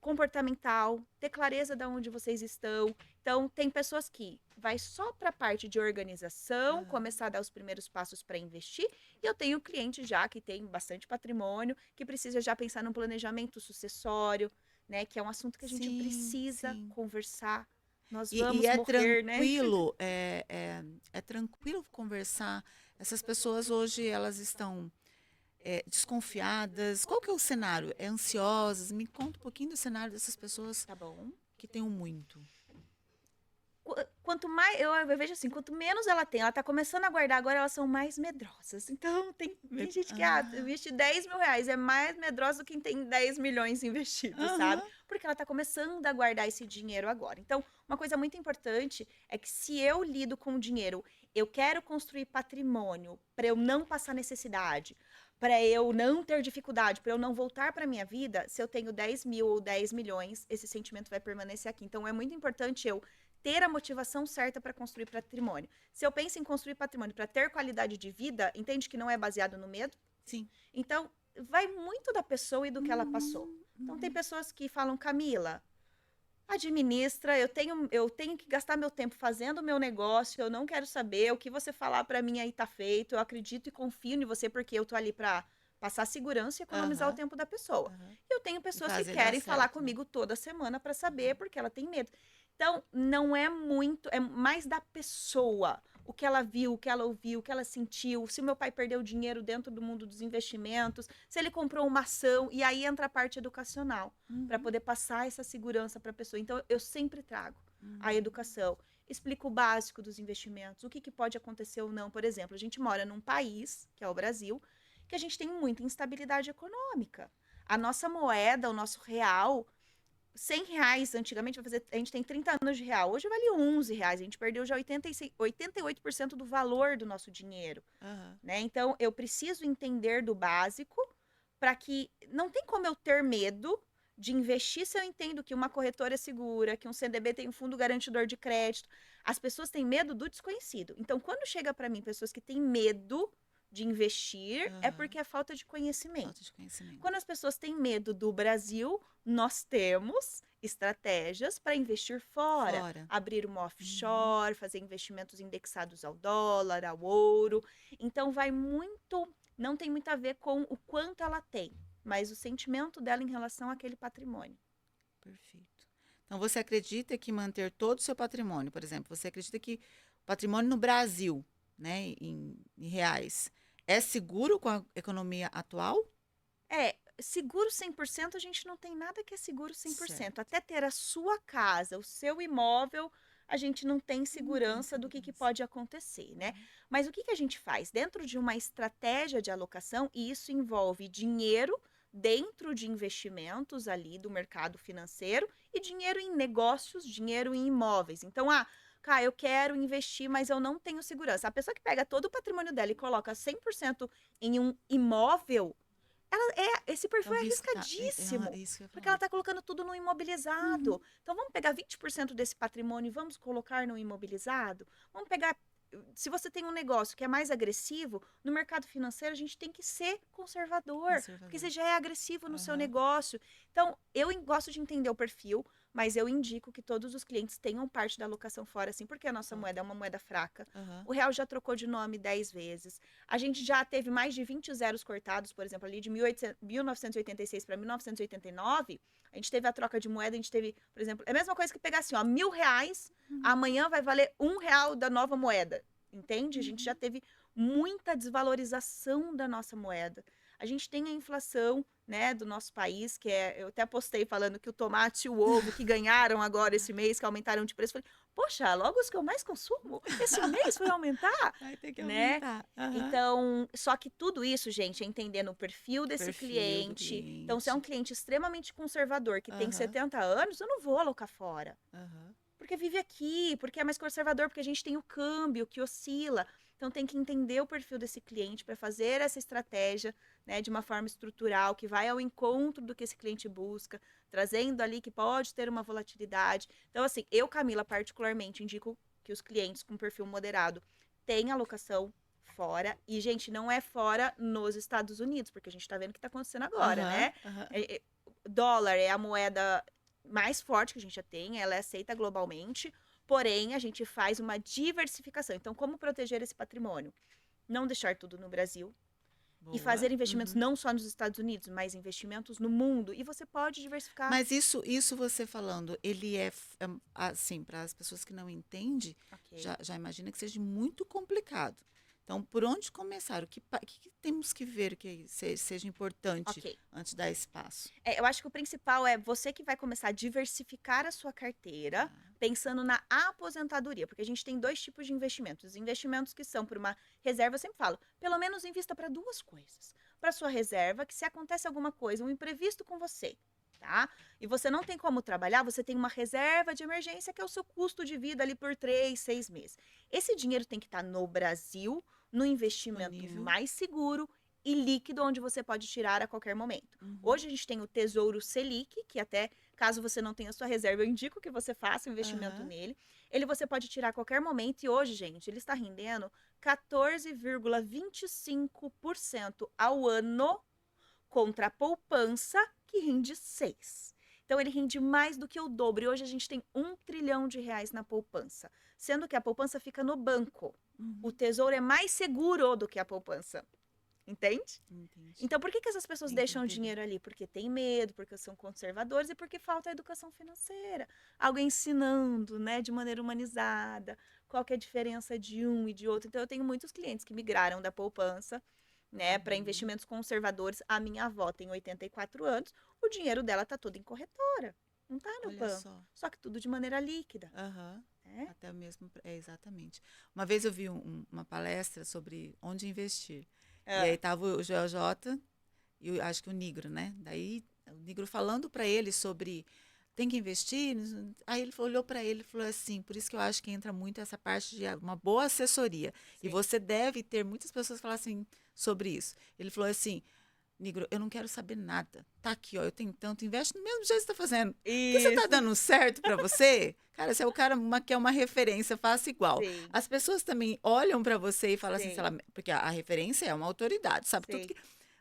comportamental, ter clareza de onde vocês estão. Então, tem pessoas que vai só para a parte de organização, começar a dar os primeiros passos para investir, e eu tenho cliente já que tem bastante patrimônio, que precisa já pensar num planejamento sucessório, né, que é um assunto que a gente precisa conversar. Nós vamos E é morrer, né? tranquilo, é tranquilo conversar. Essas pessoas hoje, elas estão desconfiadas. Qual que é o cenário? É ansiosas? Me conta um pouquinho do cenário dessas pessoas Tá bom. que têm muito. Quanto mais, eu vejo assim, quanto menos ela tem, ela tá começando a guardar, agora elas são mais medrosas. Então, tem gente que, investe R$ 10.000, é mais medrosa do que quem tem 10 milhões investidos, sabe? Porque ela tá começando a guardar esse dinheiro agora. Então, uma coisa muito importante é que se eu lido com o dinheiro, eu quero construir patrimônio para eu não passar necessidade, para eu não ter dificuldade, para eu não voltar para minha vida, se eu tenho 10 mil ou 10 milhões, esse sentimento vai permanecer aqui. Então, é muito importante eu ter a motivação certa para construir patrimônio. Se eu penso em construir patrimônio para ter qualidade de vida, entende que não é baseado no medo? Sim. Então, vai muito da pessoa e do que ela passou. Então, tem pessoas que falam, Camila, administra, eu tenho que gastar meu tempo fazendo o meu negócio, eu não quero saber, o que você falar para mim aí tá feito, eu acredito e confio em você porque eu tô ali para passar segurança e economizar o tempo da pessoa. E eu tenho pessoas que querem falar comigo toda semana para saber porque ela tem medo. Então, não é muito, é mais da pessoa. O que ela viu, o que ela ouviu, o que ela sentiu, se o meu pai perdeu dinheiro dentro do mundo dos investimentos, se ele comprou uma ação, e aí entra a parte educacional, para poder passar essa segurança para a pessoa. Então, eu sempre trago a educação. Explico o básico dos investimentos, o que pode acontecer ou não. Por exemplo, a gente mora num país, que é o Brasil, que a gente tem muita instabilidade econômica. A nossa moeda, o nosso real, R$ 100 antigamente, a gente tem 30 anos de real, hoje vale R$ 11, a gente perdeu já 88% do valor do nosso dinheiro, né? Então, eu preciso entender do básico para que não tem como eu ter medo de investir se eu entendo que uma corretora é segura, que um CDB tem um fundo garantidor de crédito. As pessoas têm medo do desconhecido. Então, quando chega para mim pessoas que têm medo de investir, é porque é falta de conhecimento. Falta de conhecimento. Quando as pessoas têm medo do Brasil, nós temos estratégias para investir fora. Abrir uma offshore, fazer investimentos indexados ao dólar, ao ouro. Então, vai muito, não tem muito a ver com o quanto ela tem, mas o sentimento dela em relação àquele patrimônio. Perfeito. Então, você acredita que manter todo o seu patrimônio, por exemplo, você acredita que o patrimônio no Brasil, né, em reais, é seguro com a economia atual? Seguro 100%, a gente não tem nada que é seguro 100%. Certo. Até ter a sua casa, o seu imóvel, a gente não tem segurança do que pode acontecer, né? Mas o que a gente faz? Dentro de uma estratégia de alocação, e isso envolve dinheiro dentro de investimentos ali do mercado financeiro e dinheiro em negócios, dinheiro em imóveis. Então, eu quero investir, mas eu não tenho segurança. A pessoa que pega todo o patrimônio dela e coloca 100% em um imóvel, esse perfil é arriscadíssimo, porque ela está colocando tudo no imobilizado. Então, vamos pegar 20% desse patrimônio e vamos colocar no imobilizado? Vamos pegar, se você tem um negócio que é mais agressivo, no mercado financeiro a gente tem que ser conservador. Porque você já é agressivo no seu negócio. Então, eu gosto de entender o perfil, mas eu indico que todos os clientes tenham parte da alocação fora, assim, porque a nossa Ó. moeda é uma moeda fraca. Aham. O real já trocou de nome 10 vezes. A gente já teve mais de 20 zeros cortados, por exemplo, ali de 1986 para 1989. A gente teve a troca de moeda, a gente teve, por exemplo, é a mesma coisa que pegar assim, ó, R$ 1.000, amanhã vai valer R$ 1 da nova moeda. Entende? A gente já teve muita desvalorização da nossa moeda. A gente tem a inflação, né, do nosso país, que é, eu até postei falando que o tomate e o ovo que ganharam agora esse mês, que aumentaram de preço, falei, poxa, logo os que eu mais consumo, esse mês foi aumentar, Vai ter que né? aumentar. Aham. Então, só que tudo isso, gente, é entendendo o perfil desse Perfil do cliente. Então, se é um cliente extremamente conservador, que tem Aham. 70 anos, eu não vou alocar fora. Aham. Porque vive aqui, porque é mais conservador, porque a gente tem o câmbio que oscila. Então tem que entender o perfil desse cliente para fazer essa estratégia, né, de uma forma estrutural, que vai ao encontro do que esse cliente busca, trazendo ali que pode ter uma volatilidade. Então, assim, eu, Camila, particularmente, indico que os clientes com perfil moderado tenham alocação fora. E, gente, não é fora nos Estados Unidos, porque a gente está vendo o que está acontecendo agora, Aham. né? Aham. Dólar é a moeda mais forte que a gente já tem, ela é aceita globalmente, porém a gente faz uma diversificação. Então, como proteger esse patrimônio? Não deixar tudo no Brasil e Boa. fazer investimentos Uhum. não só nos Estados Unidos, mas investimentos no mundo. E você pode diversificar. Mas isso você falando, ele assim, para as pessoas que não entendem, Ok. já imagina que seja muito complicado. Então, por onde começar? O que temos que ver que seja importante Ok. antes de dar espaço? Eu acho que o principal é você que vai começar a diversificar a sua carteira, Ah, pensando na aposentadoria, porque a gente tem dois tipos de investimentos. Investimentos que são por uma reserva, eu sempre falo, pelo menos invista para duas coisas. Para sua reserva, que se acontece alguma coisa, um imprevisto com você, tá? E você não tem como trabalhar, você tem uma reserva de emergência, que é o seu custo de vida ali por 3, 6 meses. Esse dinheiro tem que estar no Brasil, no investimento disponível. mais seguro e líquido, onde você pode tirar a qualquer momento. Uhum. Hoje a gente tem o Tesouro Selic, que até caso você não tenha sua reserva, eu indico que você faça o investimento Aham. nele. Ele você pode tirar a qualquer momento e hoje, gente, ele está rendendo 14,25% ao ano contra a poupança, que rende 6%. Então ele rende mais do que o dobro. E hoje a gente tem R$ 1 trilhão na poupança, sendo que a poupança fica no banco. O Uhum. tesouro é mais seguro do que a poupança. Entende? Entendi. Então, por que essas pessoas Tem que deixam o entender. dinheiro ali? Porque tem medo, porque são conservadores e porque falta educação financeira. Alguém ensinando, né, de maneira humanizada, qual que é a diferença de um e de outro. Então, eu tenho muitos clientes que migraram da poupança, né, para investimentos conservadores. A minha avó tem 84 anos, o dinheiro dela tá todo em corretora, não tá no Olha banco. só. Só que tudo de maneira líquida, Aham. né? Até mesmo, exatamente. Uma vez eu vi uma palestra sobre onde investir. E aí tava o JJ e acho que o Nigro, né? Daí o Nigro falando para ele sobre tem que investir. Aí ele olhou para ele e falou assim, por isso que eu acho que entra muito essa parte de uma boa assessoria. E Sim. você deve ter muitas pessoas falar assim sobre isso. Ele falou assim, Nigro, eu não quero saber nada. Tá aqui, ó, eu tenho tanto, investe do mesmo jeito que você tá fazendo. Porque você tá Isso. dando certo para você? Cara, você é o cara que é uma referência, faça igual. Sim. As pessoas também olham para você e falam assim, Sim. sei lá, porque a referência é uma autoridade, sabe tudo Sim. que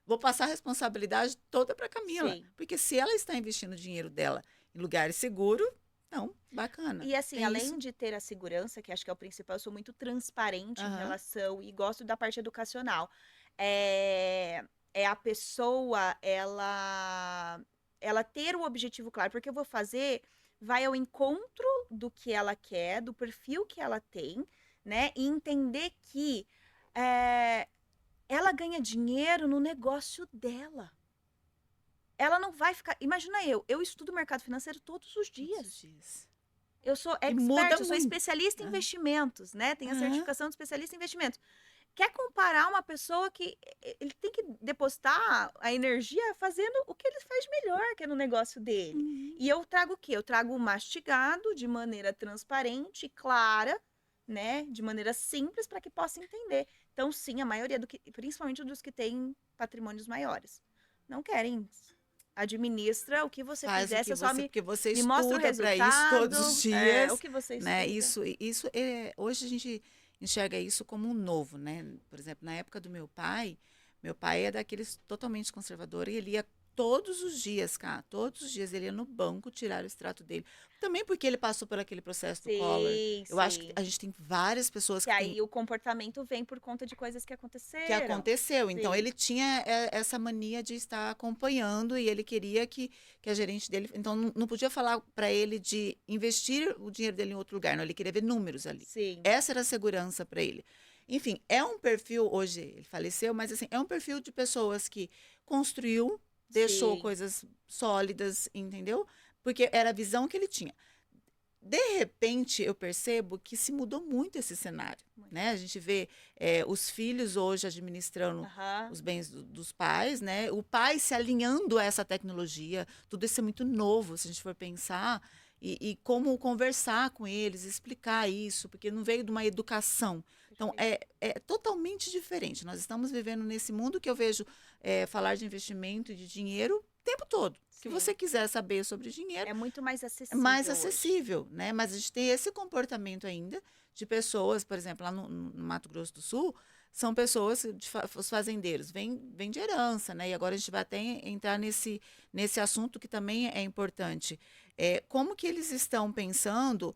vou passar a responsabilidade toda para Camila, Sim. porque se ela está investindo o dinheiro dela em lugares seguros, então, bacana. E assim, Tem além isso. de ter a segurança, que acho que é o principal, eu sou muito transparente em Aham. relação e gosto da parte educacional. É a pessoa, ela ter o objetivo claro, porque eu vou fazer, vai ao encontro do que ela quer, do perfil que ela tem, né? E entender que ela ganha dinheiro no negócio dela. Ela não vai ficar. Imagina eu estudo mercado financeiro todos os Todos dias. os dias. Eu sou E muda expert, eu sou muito. especialista em Aham. investimentos, né? Tenho a Aham. certificação de especialista em investimentos. Quer comparar uma pessoa que ele tem que depositar a energia fazendo o que ele faz melhor, que é no negócio dele. Uhum. E eu trago o quê? Eu trago mastigado, de maneira transparente, clara, né? De maneira simples, para que possa entender. Então, sim, a maioria principalmente dos que têm patrimônios maiores, não querem. Administra o que você Faz o fizer, que você só você, porque você me mostra o estuda para isso todos os resultado, o dias, que você né? estuda. Isso hoje a gente enxerga isso como um novo, né? Por exemplo, na época do meu pai é daqueles totalmente conservador e ele ia todos os dias, cara. Todos os dias ele ia no banco tirar o extrato dele. Também porque ele passou por aquele processo do Collor. Sim, Eu acho que sim. a gente tem várias pessoas Que que têm aí o comportamento vem por conta de coisas que que aconteceram. aconteceu. Então, Sim. ele tinha essa mania de estar acompanhando e ele queria que a gerente dele. Então, não podia falar para ele de investir o dinheiro dele em outro lugar, não. Ele queria ver números ali. Sim. Essa era a segurança para ele. Enfim, é um perfil, hoje ele faleceu, mas assim, é um perfil de pessoas que construiu, deixou Sim. coisas sólidas, entendeu? Porque era a visão que ele tinha. De repente, eu percebo que se mudou muito esse cenário, Muito. né? A gente vê os filhos hoje administrando Aham. os bens dos pais, né? O pai se alinhando a essa tecnologia, tudo isso é muito novo, se a gente for pensar, e como conversar com eles, explicar isso, porque não veio de uma educação. Então, Perfeito. é totalmente diferente. Nós estamos vivendo nesse mundo que eu vejo falar de investimento e de dinheiro o tempo todo. Se Sim. você quiser saber sobre dinheiro, É muito mais é acessível mais hoje. acessível, né? Mas a gente tem esse comportamento ainda de pessoas, por exemplo, lá no Mato Grosso do Sul, são pessoas, os fazendeiros, vêm de herança, né? E agora a gente vai até entrar nesse assunto que também é importante. Como que eles estão pensando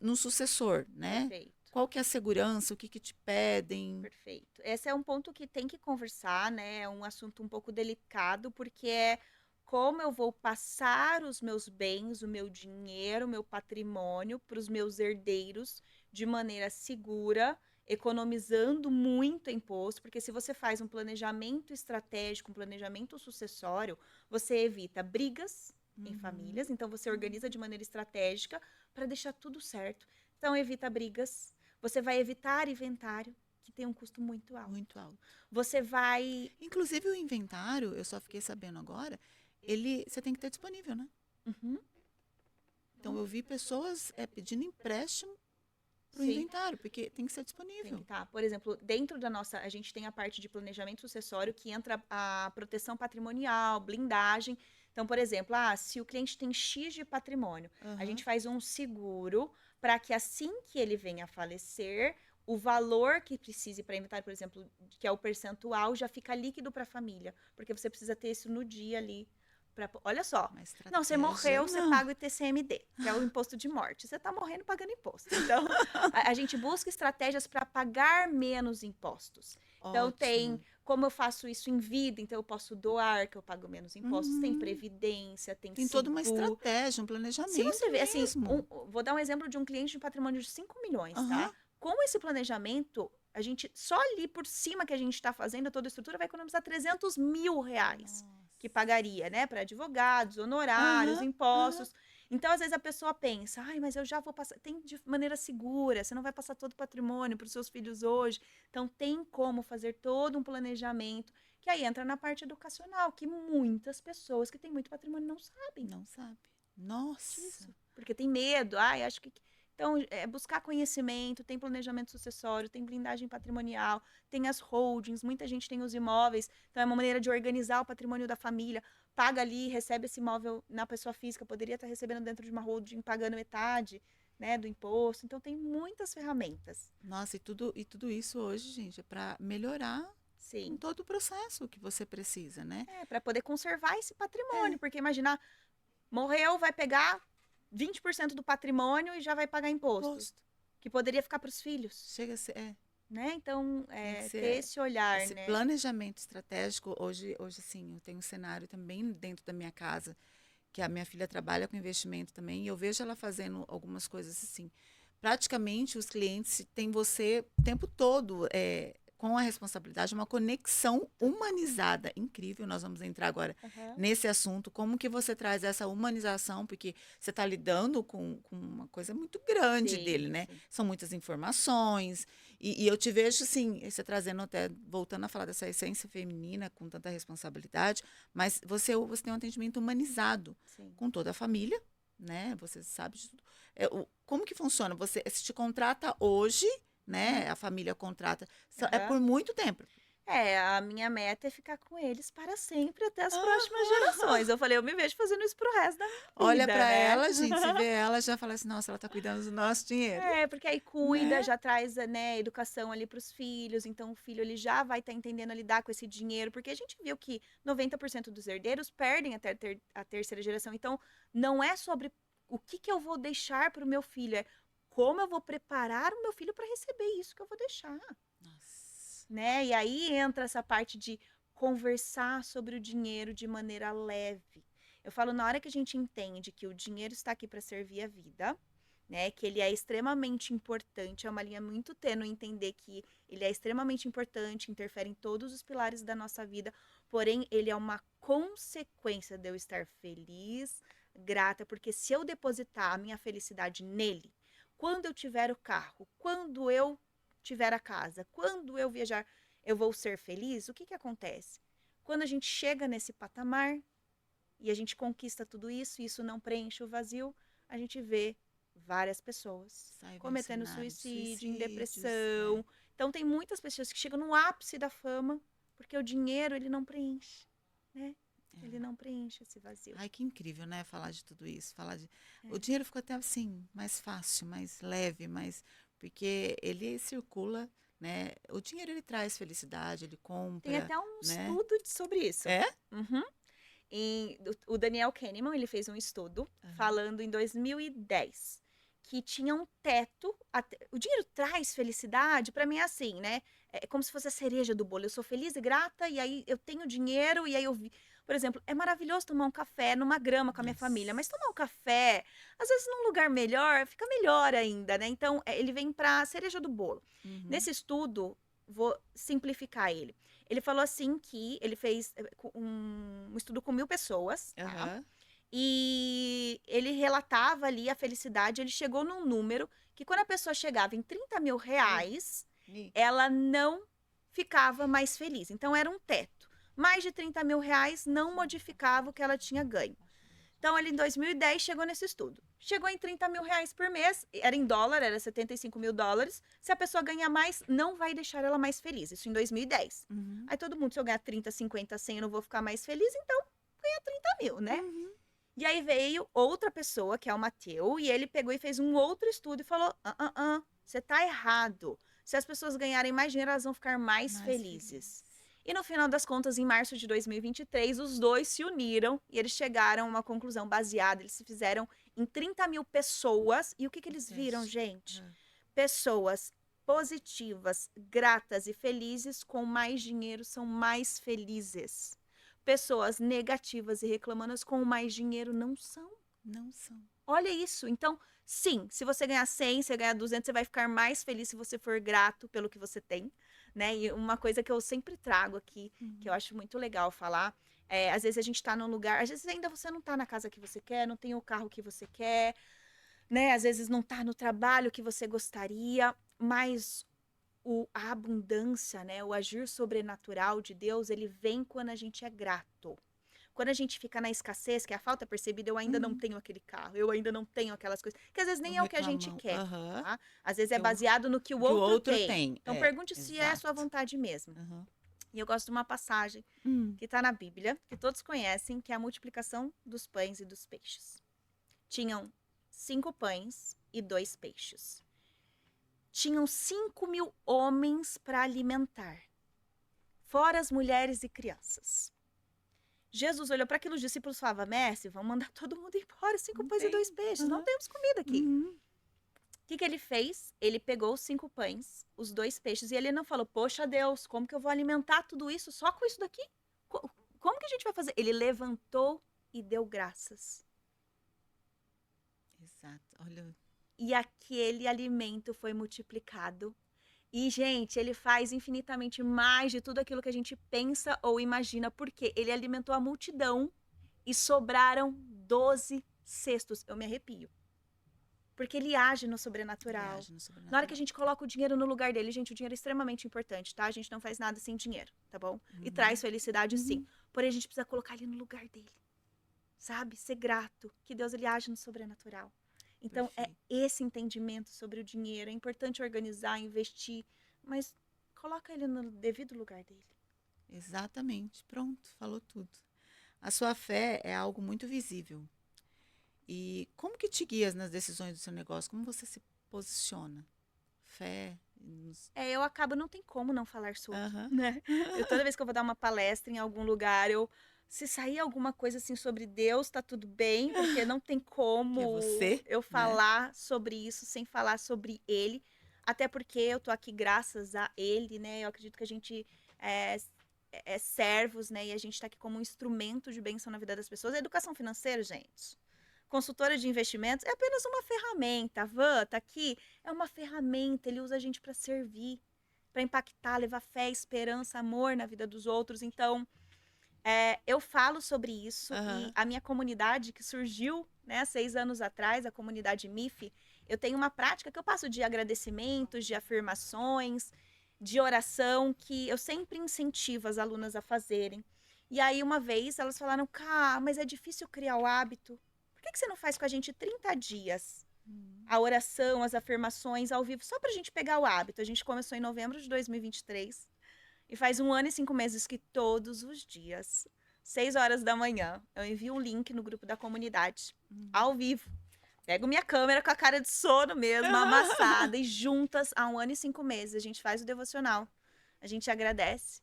no sucessor, né? Perfeito. Qual que é a segurança, o que te pedem? Perfeito. Esse é um ponto que tem que conversar, né? É um assunto um pouco delicado, porque é como eu vou passar os meus bens, o meu dinheiro, o meu patrimônio para os meus herdeiros de maneira segura, economizando muito imposto, porque se você faz um planejamento estratégico, um planejamento sucessório, você evita brigas em famílias, então você organiza de maneira estratégica para deixar tudo certo. Então evita brigas, você vai evitar inventário, que tem um custo muito alto. Muito alto. Você vai. Inclusive o inventário, eu só fiquei sabendo agora, você tem que ter disponível, né? Uhum. Então eu vi pessoas pedindo empréstimo para o Sim. inventário, porque tem que ser Tem disponível. que tá. Por exemplo, dentro da nossa, a gente tem a parte de planejamento sucessório que entra a proteção patrimonial, blindagem. Então, por exemplo, se o cliente tem X de patrimônio, a gente faz um seguro para que assim que ele venha a falecer, o valor que precise para inventário, por exemplo, que é o percentual, já fica líquido para a família, porque você precisa ter isso no dia ali. Olha só, não, você morreu, você paga o ITCMD, que é o imposto de morte. Você está morrendo pagando imposto. Então, a gente busca estratégias para pagar menos impostos. Então, tem como eu faço isso em vida, então eu posso doar, que eu pago menos impostos. Tem previdência, tem toda uma estratégia, um planejamento. Se você vê, assim, mesmo. vou dar um exemplo de um cliente de patrimônio de 5 milhões, tá? Aham. Com esse planejamento, a gente, só ali por cima que a gente está fazendo toda a estrutura, vai economizar 300 mil reais. Que pagaria, né, para advogados, honorários, impostos. Então, às vezes a pessoa pensa, mas eu já vou passar, tem de maneira segura, você não vai passar todo o patrimônio para os seus filhos hoje. Então, tem como fazer todo um planejamento, que aí entra na parte educacional, que muitas pessoas que têm muito patrimônio não sabem. Não sabe. Nossa. Disso, porque tem medo, acho que... Então, buscar conhecimento, tem planejamento sucessório, tem blindagem patrimonial, tem as holdings, muita gente tem os imóveis, então é uma maneira de organizar o patrimônio da família, paga ali, recebe esse imóvel na pessoa física, poderia estar recebendo dentro de uma holding, pagando metade, né, do imposto, então tem muitas ferramentas. Nossa, e tudo isso hoje, gente, é para melhorar em todo o processo que você precisa, né? Para poder conservar esse patrimônio, porque imagina, morreu, vai pegar 20% do patrimônio e já vai pagar imposto. Que poderia ficar para os filhos. Chega a ser, né? Então, ter esse olhar, esse né? planejamento estratégico, hoje sim, eu tenho um cenário também dentro da minha casa, que a minha filha trabalha com investimento também, e eu vejo ela fazendo algumas coisas assim. Praticamente, os clientes têm você o tempo todo com a responsabilidade, uma conexão humanizada incrível. Nós vamos entrar agora nesse assunto, como que você traz essa humanização, porque você está lidando com uma coisa muito grande dele, né? Sim. São muitas informações, e eu te vejo, assim, você trazendo até, voltando a falar dessa essência feminina com tanta responsabilidade, mas você tem um atendimento humanizado com toda a família, né? Você sabe de tudo. Como que funciona? Você se te contrata hoje, né? A família contrata. É por muito tempo. A minha meta é ficar com eles para sempre, até as próximas gerações. Eu falei, eu me vejo fazendo isso pro resto da minha Olha vida, pra né? ela, gente, se vê ela, já fala assim, nossa, ela tá cuidando do nosso dinheiro, Porque aí cuida, né? já traz, né, educação ali para os filhos, então o filho ele já vai estar entendendo a lidar com esse dinheiro, porque a gente viu que 90% dos herdeiros perdem até a terceira geração, então não é sobre o que eu vou deixar para o meu filho, é como eu vou preparar o meu filho para receber isso que eu vou deixar, Nossa. né? E aí entra essa parte de conversar sobre o dinheiro de maneira leve. Eu falo, na hora que a gente entende que o dinheiro está aqui para servir a vida, né, que ele é extremamente importante, é uma linha muito tênue entender que ele é extremamente importante, interfere em todos os pilares da nossa vida, porém ele é uma consequência de eu estar feliz, grata, porque se eu depositar a minha felicidade nele, quando eu tiver o carro, quando eu tiver a casa, quando eu viajar, eu vou ser feliz, o que que acontece? Quando a gente chega nesse patamar e a gente conquista tudo isso e isso não preenche o vazio, a gente vê várias pessoas Sai vendo cometendo cenário de suicídio, em suicídios, é. depressão. Então tem muitas pessoas que chegam no ápice da fama porque o dinheiro ele não preenche, né? Ele não preenche esse vazio. Ai, que incrível, né? Falar de tudo isso. Falar de... O É. dinheiro ficou até assim, mais fácil, mais leve, mais. Porque ele circula, né? O dinheiro ele traz felicidade, ele Tem compra, até um né? estudo sobre isso. É? Uhum. O Daniel Kahneman ele fez um estudo Aham. falando em 2010 que tinha um teto. O dinheiro traz felicidade, para mim é assim, né? É como se fosse a cereja do bolo. Eu sou feliz e grata, e aí eu tenho dinheiro, e aí eu vi. Por exemplo, é maravilhoso tomar um café numa grama com a minha família, mas Nossa. tomar um café, às vezes num lugar melhor, fica melhor ainda, né? Então, ele vem para cereja do bolo. Uhum. Nesse estudo, vou simplificar ele. Ele falou assim que ele fez um estudo com 1.000 pessoas, tá? Aham. E ele relatava ali a felicidade. Ele chegou num número que quando a pessoa chegava em 30 mil Mi, reais, mi. ela não ficava mais feliz. Então era um teto. Mais de 30 mil reais não modificava o que ela tinha ganho. Então, ele em 2010 chegou nesse estudo. Chegou em 30 mil reais por mês, era em dólar, era 75 mil dólares. Se a pessoa ganhar mais, não vai deixar ela mais feliz. Isso em 2010. Uhum. Aí todo mundo, se eu ganhar 30, 50, 100, eu não vou ficar mais feliz, então ganha 30 mil, né? Uhum. E aí veio outra pessoa, que é o Mateu, e ele pegou e fez um outro estudo e falou: você tá errado. Se as pessoas ganharem mais dinheiro, elas vão ficar mais Mais felizes. feliz. E no final das contas, em março de 2023, os dois se uniram e eles chegaram a uma conclusão baseada. Eles se fizeram em 30 mil pessoas. E o que O eles viram, teste. gente? Ah. Pessoas positivas, gratas e felizes com mais dinheiro são mais felizes. Pessoas negativas e reclamanas com mais dinheiro não são. Não são. Olha isso. Então, sim, se você ganhar 100, você ganhar 200, você vai ficar mais feliz se você for grato pelo que você tem, né? E uma coisa que eu sempre trago aqui, que eu Uhum. acho muito legal falar, às vezes a gente tá num lugar, às vezes ainda você não tá na casa que você quer, não tem o carro que você quer, né? Às vezes não tá no trabalho que você gostaria, mas a abundância, né? O agir sobrenatural de Deus, ele vem quando a gente é grato. Quando a gente fica na escassez, que é a falta percebida, eu ainda não Uhum. tenho aquele carro, eu ainda não tenho aquelas coisas, que às vezes O nem é o que a gente reclamão. quer, Aham. tá? Às vezes é Que baseado no que o que o outro outro tem. tem. Então É, pergunte se é a sua exato. vontade mesmo. Aham. E eu gosto de uma passagem Hum. que está na Bíblia, que todos conhecem, que é a multiplicação dos pães e dos peixes. Tinham 5 pães e 2 peixes. Tinham 5.000 homens para alimentar, fora as mulheres e crianças. Jesus olhou para aquilo, os discípulos falavam: Mestre, vamos mandar todo mundo embora, 5 Não pães e 2 tem. peixes, não Aham. temos comida aqui. Uhum. O que ele fez? Ele pegou os 5 pães, os 2 peixes, e ele não falou: Poxa Deus, como que eu vou alimentar tudo isso só com isso daqui? Como que a gente vai fazer? Ele levantou e deu graças. Exato. Olha. E aquele alimento foi multiplicado. E, gente, ele faz infinitamente mais de tudo aquilo que a gente pensa ou imagina, porque ele alimentou a multidão e sobraram 12 cestos. Eu me arrepio. Porque ele age no sobrenatural. Viagem no Na hora que a sobrenatural. gente coloca o dinheiro no lugar dele, gente, o dinheiro é extremamente importante, tá? A gente não faz nada sem dinheiro, tá bom? E traz Uhum. felicidade, sim. Uhum. Porém, a gente precisa colocar ele no lugar dele. Sabe? Ser grato. Que Deus, ele age no sobrenatural. Então, é Perfeito. esse entendimento sobre o dinheiro. É importante organizar, investir, mas coloca ele no devido lugar dele. Exatamente. Pronto, falou tudo. A sua fé é algo muito visível. E como que te guias nas decisões do seu negócio? Como você se posiciona? Fé. Eu acabo, não tem como não falar sobre, Aham. né? Toda vez que eu vou dar uma palestra em algum lugar, se sair alguma coisa assim sobre Deus, tá tudo bem, porque não tem Que é como você, eu né? falar sobre isso sem falar sobre Ele, até porque eu tô aqui graças a Ele, né? Eu acredito que a gente é, é servos, né? E a gente tá aqui como um instrumento de bênção na vida das pessoas. A educação financeira, gente, consultora de investimentos, é apenas uma ferramenta. A Van tá aqui, é uma ferramenta, ele usa a gente para servir, para impactar, levar fé, esperança, amor na vida dos outros. Então, eu falo sobre isso e Aham. a minha comunidade que surgiu, né, 6 anos atrás, a comunidade MIF, eu tenho uma prática que eu passo de agradecimentos, de afirmações, de oração, que eu sempre incentivo as alunas a fazerem. E aí, uma vez, elas falaram, Cá, mas é difícil criar o hábito. Por que você não faz com a gente 30 dias? A oração, as afirmações ao vivo, só pra gente pegar o hábito. A gente começou em novembro de 2023 e faz 1 ano e 5 meses que todos os dias, 6 horas da manhã, eu envio um link no grupo da comunidade, ao vivo. Pego minha câmera com a cara de sono mesmo, amassada, e juntas, há 1 ano e 5 meses, a gente faz o devocional. A gente agradece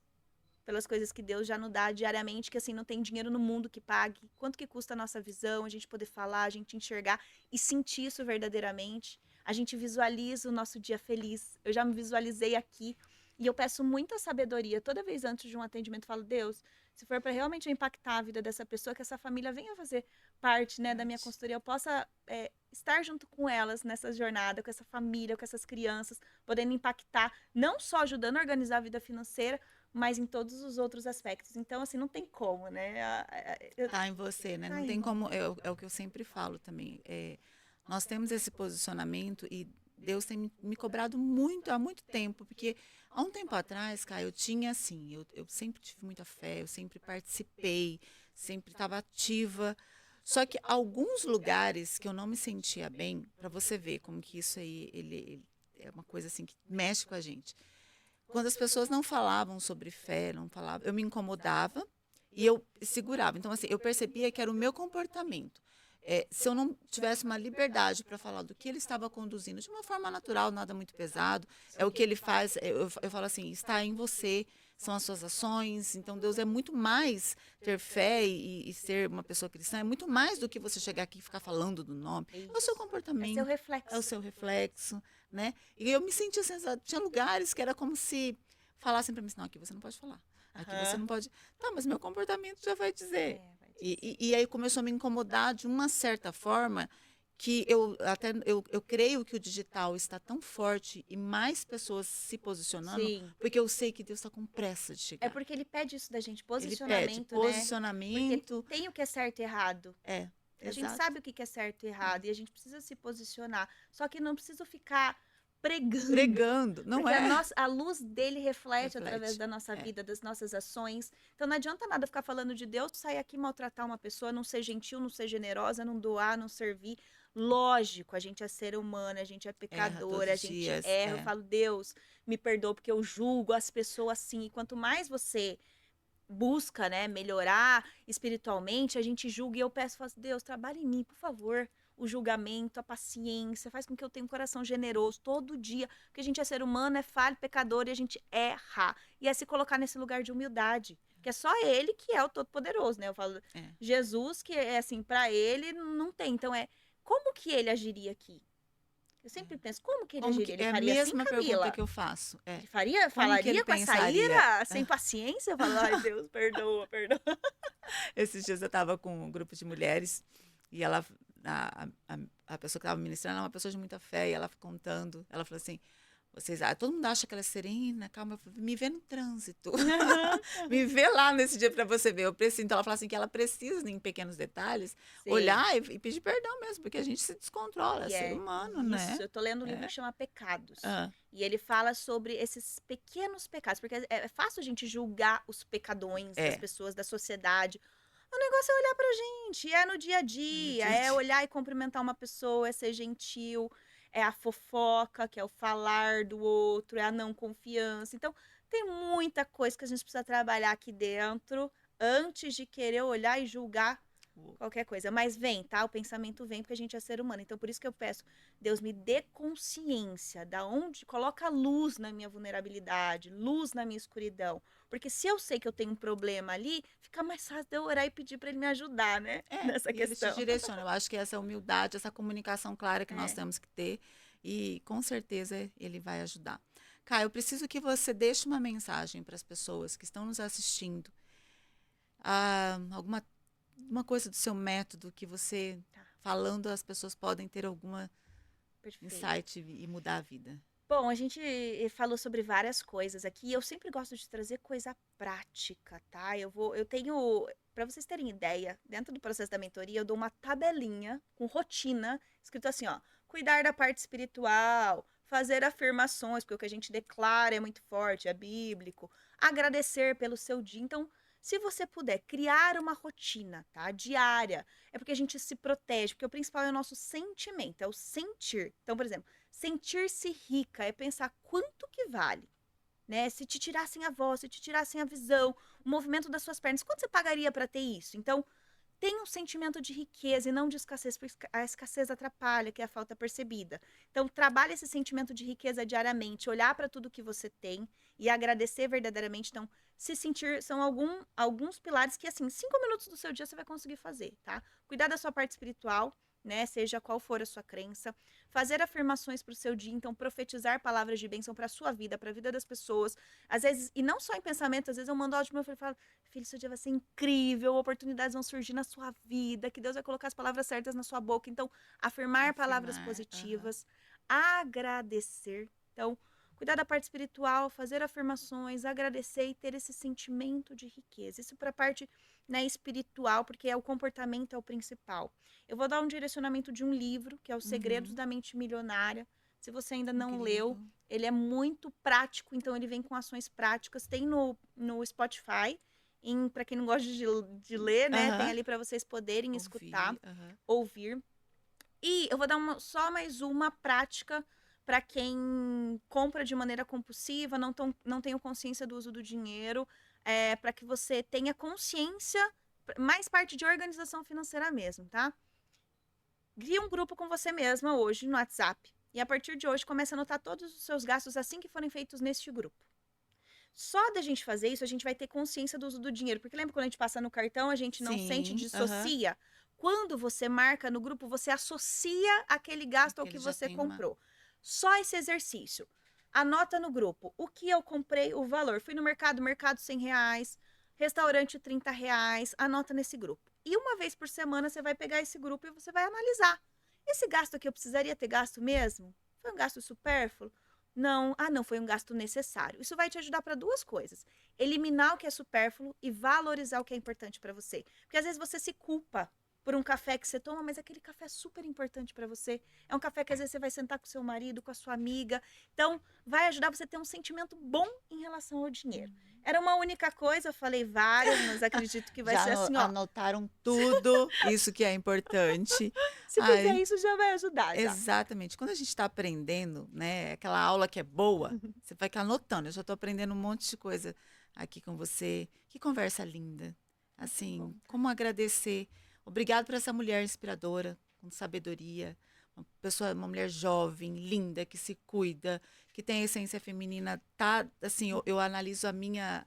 pelas coisas que Deus já nos dá diariamente, que assim, não tem dinheiro no mundo que pague. Quanto que custa a nossa visão, a gente poder falar, a gente enxergar e sentir isso verdadeiramente. A gente visualiza o nosso dia feliz. Eu já me visualizei aqui e eu peço muita sabedoria. Toda vez antes de um atendimento, eu falo, Deus, se for para realmente impactar a vida dessa pessoa, que essa família venha fazer parte, né, da minha consultoria, eu possa estar junto com elas nessa jornada, com essa família, com essas crianças, podendo impactar, não só ajudando a organizar a vida financeira, mas em todos os outros aspectos. Então, assim, não tem como, né? Tá em você, né? Tá Não em tem mim. como. É o que eu sempre falo também. Nós temos esse posicionamento e Deus tem me cobrado muito, há muito tempo, porque há um tempo atrás, cara, eu tinha assim, eu sempre tive muita fé, eu sempre participei, sempre estava ativa. Só que alguns lugares que eu não me sentia bem, para você ver como que isso aí, ele é uma coisa assim que mexe com a gente. Quando as pessoas não falavam sobre fé, não falavam, eu me incomodava e eu segurava. Então, assim, eu percebia que era o meu comportamento. Se eu não tivesse uma liberdade para falar do que ele estava conduzindo de uma forma natural, nada muito pesado, é o que ele faz. Eu falo assim: está em você, são as suas ações. Então, Deus é muito mais ter fé e ser uma pessoa cristã, é muito mais do que você chegar aqui e ficar falando do nome. É o seu Isso. É seu comportamento, é o reflexo. seu reflexo, né? E eu me sentia assim, tinha lugares que era como se falassem para mim assim, não, aqui você não pode falar. Aqui você não pode. Tá, mas meu comportamento já vai dizer. Vai E, dizer. e aí começou a me incomodar de uma certa forma que eu creio que o digital está tão forte e mais pessoas se posicionando, Sim. porque eu sei que Deus está com pressa de É chegar. porque ele pede isso da gente, Ele pede posicionamento, né? Porque posicionamento. tem o que é certo e errado. A gente Exato. sabe o que é certo e errado e a gente precisa se posicionar. Só que não precisa ficar pregando, Pregando, não porque é? a luz dele reflete através Reflete. da nossa É. vida, das nossas ações. Então não adianta nada ficar falando de Deus, sair aqui e maltratar uma pessoa, não ser gentil, não ser generosa, não doar, não servir. Lógico, a gente é ser humano, a gente é Erra pecador, todos a os gente dias. erra. Eu falo, Deus, me perdoa porque eu julgo as pessoas assim. E quanto mais você busca, né, melhorar espiritualmente, a gente julga e eu peço, falo, Deus, trabalhe em mim, por favor. O julgamento, a paciência, faz com que eu tenha um coração generoso todo dia, porque a gente é ser humano, é falho, pecador e a gente erra. E é se colocar nesse lugar de humildade, que é só ele que é o Todo-Poderoso, né? Eu falo, É. Jesus, que é assim, para ele não tem. Então como que ele agiria aqui? Eu sempre penso, como que ele Como agiria? que Ele é a faria assim, mesma pergunta Camila? que eu faço? Ele Como que ele falaria com essa pensaria? ira, sem paciência? Eu falo, ai, Deus, perdoa, perdoa. Esses dias eu estava com um grupo de mulheres e ela, a pessoa que estava ministrando, ela é uma pessoa de muita fé e ela contando, ela falou assim, todo mundo acha que ela é serena, calma, me vê no trânsito, me vê lá nesse dia para você ver, eu preciso. Então ela fala assim que ela precisa, em pequenos detalhes, Sim. olhar e pedir perdão mesmo, porque a gente se descontrola, é E ser é humano, isso. né? Eu tô lendo um livro É. que chama Pecados. Ah, E ele fala sobre esses pequenos pecados, porque é fácil a gente julgar os pecadões das é, pessoas, da sociedade. O negócio é olhar pra gente, é no dia a no dia, dia a é dia. olhar e cumprimentar uma pessoa, é ser gentil, é a fofoca, que é o falar do outro, é a não confiança. Então, tem muita coisa que a gente precisa trabalhar aqui dentro antes de querer olhar e julgar qualquer coisa. Mas vem, tá? O pensamento vem porque a gente é ser humano. Então, por isso que eu peço, Deus me dê consciência da onde, coloca luz na minha vulnerabilidade, luz na minha escuridão. Porque se eu sei que eu tenho um problema ali, fica mais fácil de eu orar e pedir para ele me ajudar, né? Nessa E ele te questão. direciona. Eu acho que essa humildade, essa comunicação clara que nós É. temos que ter, e com certeza ele vai ajudar. Caio, eu preciso que você deixe uma mensagem para as pessoas que estão nos assistindo. Alguma uma coisa do seu método que você, Tá, falando, as pessoas podem ter alguma perfeito. insight e mudar a vida. Bom, a gente falou sobre várias coisas aqui e eu sempre gosto de trazer coisa prática, tá? Eu tenho, para vocês terem ideia, dentro do processo da mentoria, eu dou uma tabelinha com rotina, escrito assim, ó, cuidar da parte espiritual, fazer afirmações, porque o que a gente declara é muito forte, é bíblico, agradecer pelo seu dia. Então, se você puder criar uma rotina, tá? Diária, é porque a gente se protege, porque o principal é o nosso sentimento, é o sentir. Então, por exemplo, sentir-se rica é pensar quanto que vale, né? Se te tirassem a voz, se te tirassem a visão, o movimento das suas pernas, quanto você pagaria para ter isso? Então, tenha um sentimento de riqueza e não de escassez, porque a escassez atrapalha, que é a falta percebida. Então, trabalhe esse sentimento de riqueza diariamente, olhar para tudo que você tem e agradecer verdadeiramente. Então, se sentir, são alguns pilares que, assim, 5 minutos do seu dia você vai conseguir fazer, tá? Cuidar da sua parte espiritual, né? Seja qual for a sua crença. Fazer afirmações para o seu dia, então, profetizar palavras de bênção para a sua vida, para a vida das pessoas. Às vezes, e não só em pensamento, às vezes eu mando áudio pro meu filho e falo, filho, seu dia vai ser incrível, oportunidades vão surgir na sua vida, que Deus vai colocar as palavras certas na sua boca. Então, afirmar palavras Afirmar. Aham. positivas, agradecer. Então, cuidar da parte espiritual, fazer afirmações, agradecer e ter esse sentimento de riqueza. Isso para a parte, né, espiritual, porque o comportamento é o principal. Eu vou dar um direcionamento de um livro, que é Os Segredos Uhum. da Mente Milionária. Se você ainda não leu, Incrível. ele é muito prático, então ele vem com ações práticas. Tem no Spotify, para quem não gosta de ler, né? Tem Aham. ali para vocês poderem escutar, Ouvir. Aham. ouvir. E eu vou dar só mais uma prática para quem compra de maneira compulsiva, não tem consciência do uso do dinheiro, para que você tenha consciência, mais parte de organização financeira mesmo, tá? Cria um grupo com você mesma hoje no WhatsApp. E a partir de hoje comece a anotar todos os seus gastos assim que forem feitos neste grupo. Só da gente fazer isso, a gente vai ter consciência do uso do dinheiro. Porque lembra quando a gente passa no cartão, a gente não sente, Sim. Aham. dissocia? Quando você marca no grupo, você associa aquele gasto ao Porque que ele já você tem uma. comprou. Só esse exercício. Anota no grupo o que eu comprei, o valor. Fui no mercado, mercado R$ 100, restaurante R$ 30. Anota nesse grupo. E uma vez por semana você vai pegar esse grupo e você vai analisar. Esse gasto aqui eu precisaria ter gasto mesmo? Foi um gasto supérfluo? Não, não, foi um gasto necessário. Isso vai te ajudar para duas coisas: eliminar o que é supérfluo e valorizar o que é importante para você. Porque às vezes você se culpa por um café que você toma, mas aquele café é super importante para você. É um café que às vezes você vai sentar com seu marido, com a sua amiga. Então, vai ajudar você a ter um sentimento bom em relação ao dinheiro. Era uma única coisa, eu falei várias, mas acredito que vai Já ser assim, ó. anotaram tudo, isso que é importante. Se fizer Ai, isso, já vai ajudar, já. exatamente. Quando a gente está aprendendo, né, aquela aula que é boa, você vai ficar anotando. Eu já estou aprendendo um monte de coisa aqui com você. Que conversa linda. Que bom, Assim, tá? como agradecer. Obrigado por essa mulher inspiradora, com sabedoria. Uma pessoa, uma mulher jovem, linda, que se cuida, que tem a essência feminina. Tá, assim, eu analiso a minha.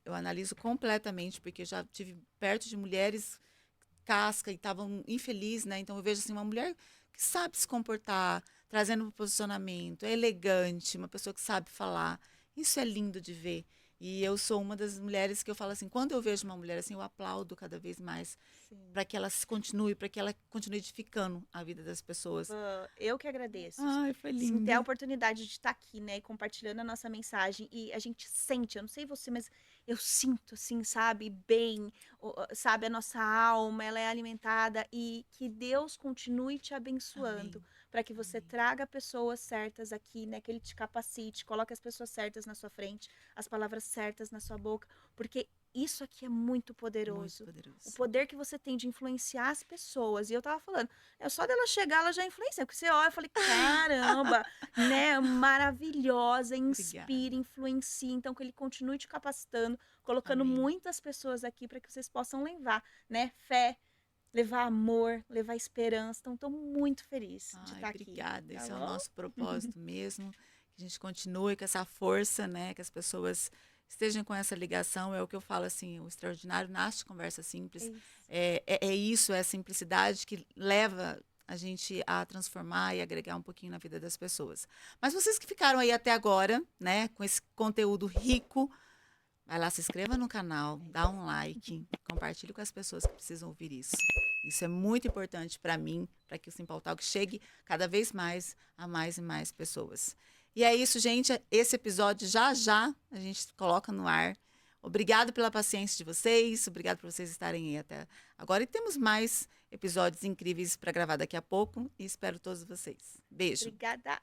Eu analiso completamente, porque eu já tive perto de mulheres casca e estavam infelizes, né? Então eu vejo assim uma mulher que sabe se comportar, trazendo um posicionamento, é elegante, uma pessoa que sabe falar. Isso é lindo de ver. E eu sou uma das mulheres que eu falo assim, quando eu vejo uma mulher assim, eu aplaudo cada vez mais Sim. para que ela continue, para que ela continue edificando a vida das pessoas. Eu que agradeço. Ai, foi Sim, ter a linda. oportunidade de estar aqui, né, e compartilhando a nossa mensagem. E a gente sente, eu não sei você, mas eu sinto, assim, sabe, bem, sabe, a nossa alma, ela é alimentada e que Deus continue te abençoando Amém. para que você Amém. traga pessoas certas aqui, né, que Ele te capacite, coloque as pessoas certas na sua frente, as palavras certas na sua boca, porque isso aqui é muito Muito poderoso. O poderoso. poder que você tem de influenciar as pessoas. E eu tava falando, só dela chegar, ela já influencia. Porque você olha, eu falei, caramba, né? Maravilhosa, inspira, Obrigada. influencia. Então, que ele continue te capacitando, colocando Amém. muitas pessoas aqui para que vocês possam levar, né? Fé, levar amor, levar esperança. Então, estou muito feliz de Ai, estar aqui. obrigada. Tá Esse é o bom? nosso propósito mesmo. Que a gente continue com essa força, né? Que as pessoas estejam com essa ligação. É o que eu falo assim: o extraordinário nasce de conversa É simples. isso. É isso, é a simplicidade que leva a gente a transformar e agregar um pouquinho na vida das pessoas. Mas vocês que ficaram aí até agora, né? Com esse conteúdo rico, vai lá, se inscreva no canal, dá um like, compartilhe com as pessoas que precisam ouvir isso. Isso é muito importante para mim, para que o Simple Talk chegue cada vez mais a mais e mais pessoas. E é isso, gente. Esse episódio já já a gente coloca no ar. Obrigado pela paciência de vocês, obrigado por vocês estarem aí até agora. E temos mais episódios incríveis para gravar daqui a pouco e espero todos vocês. Beijo. Obrigada.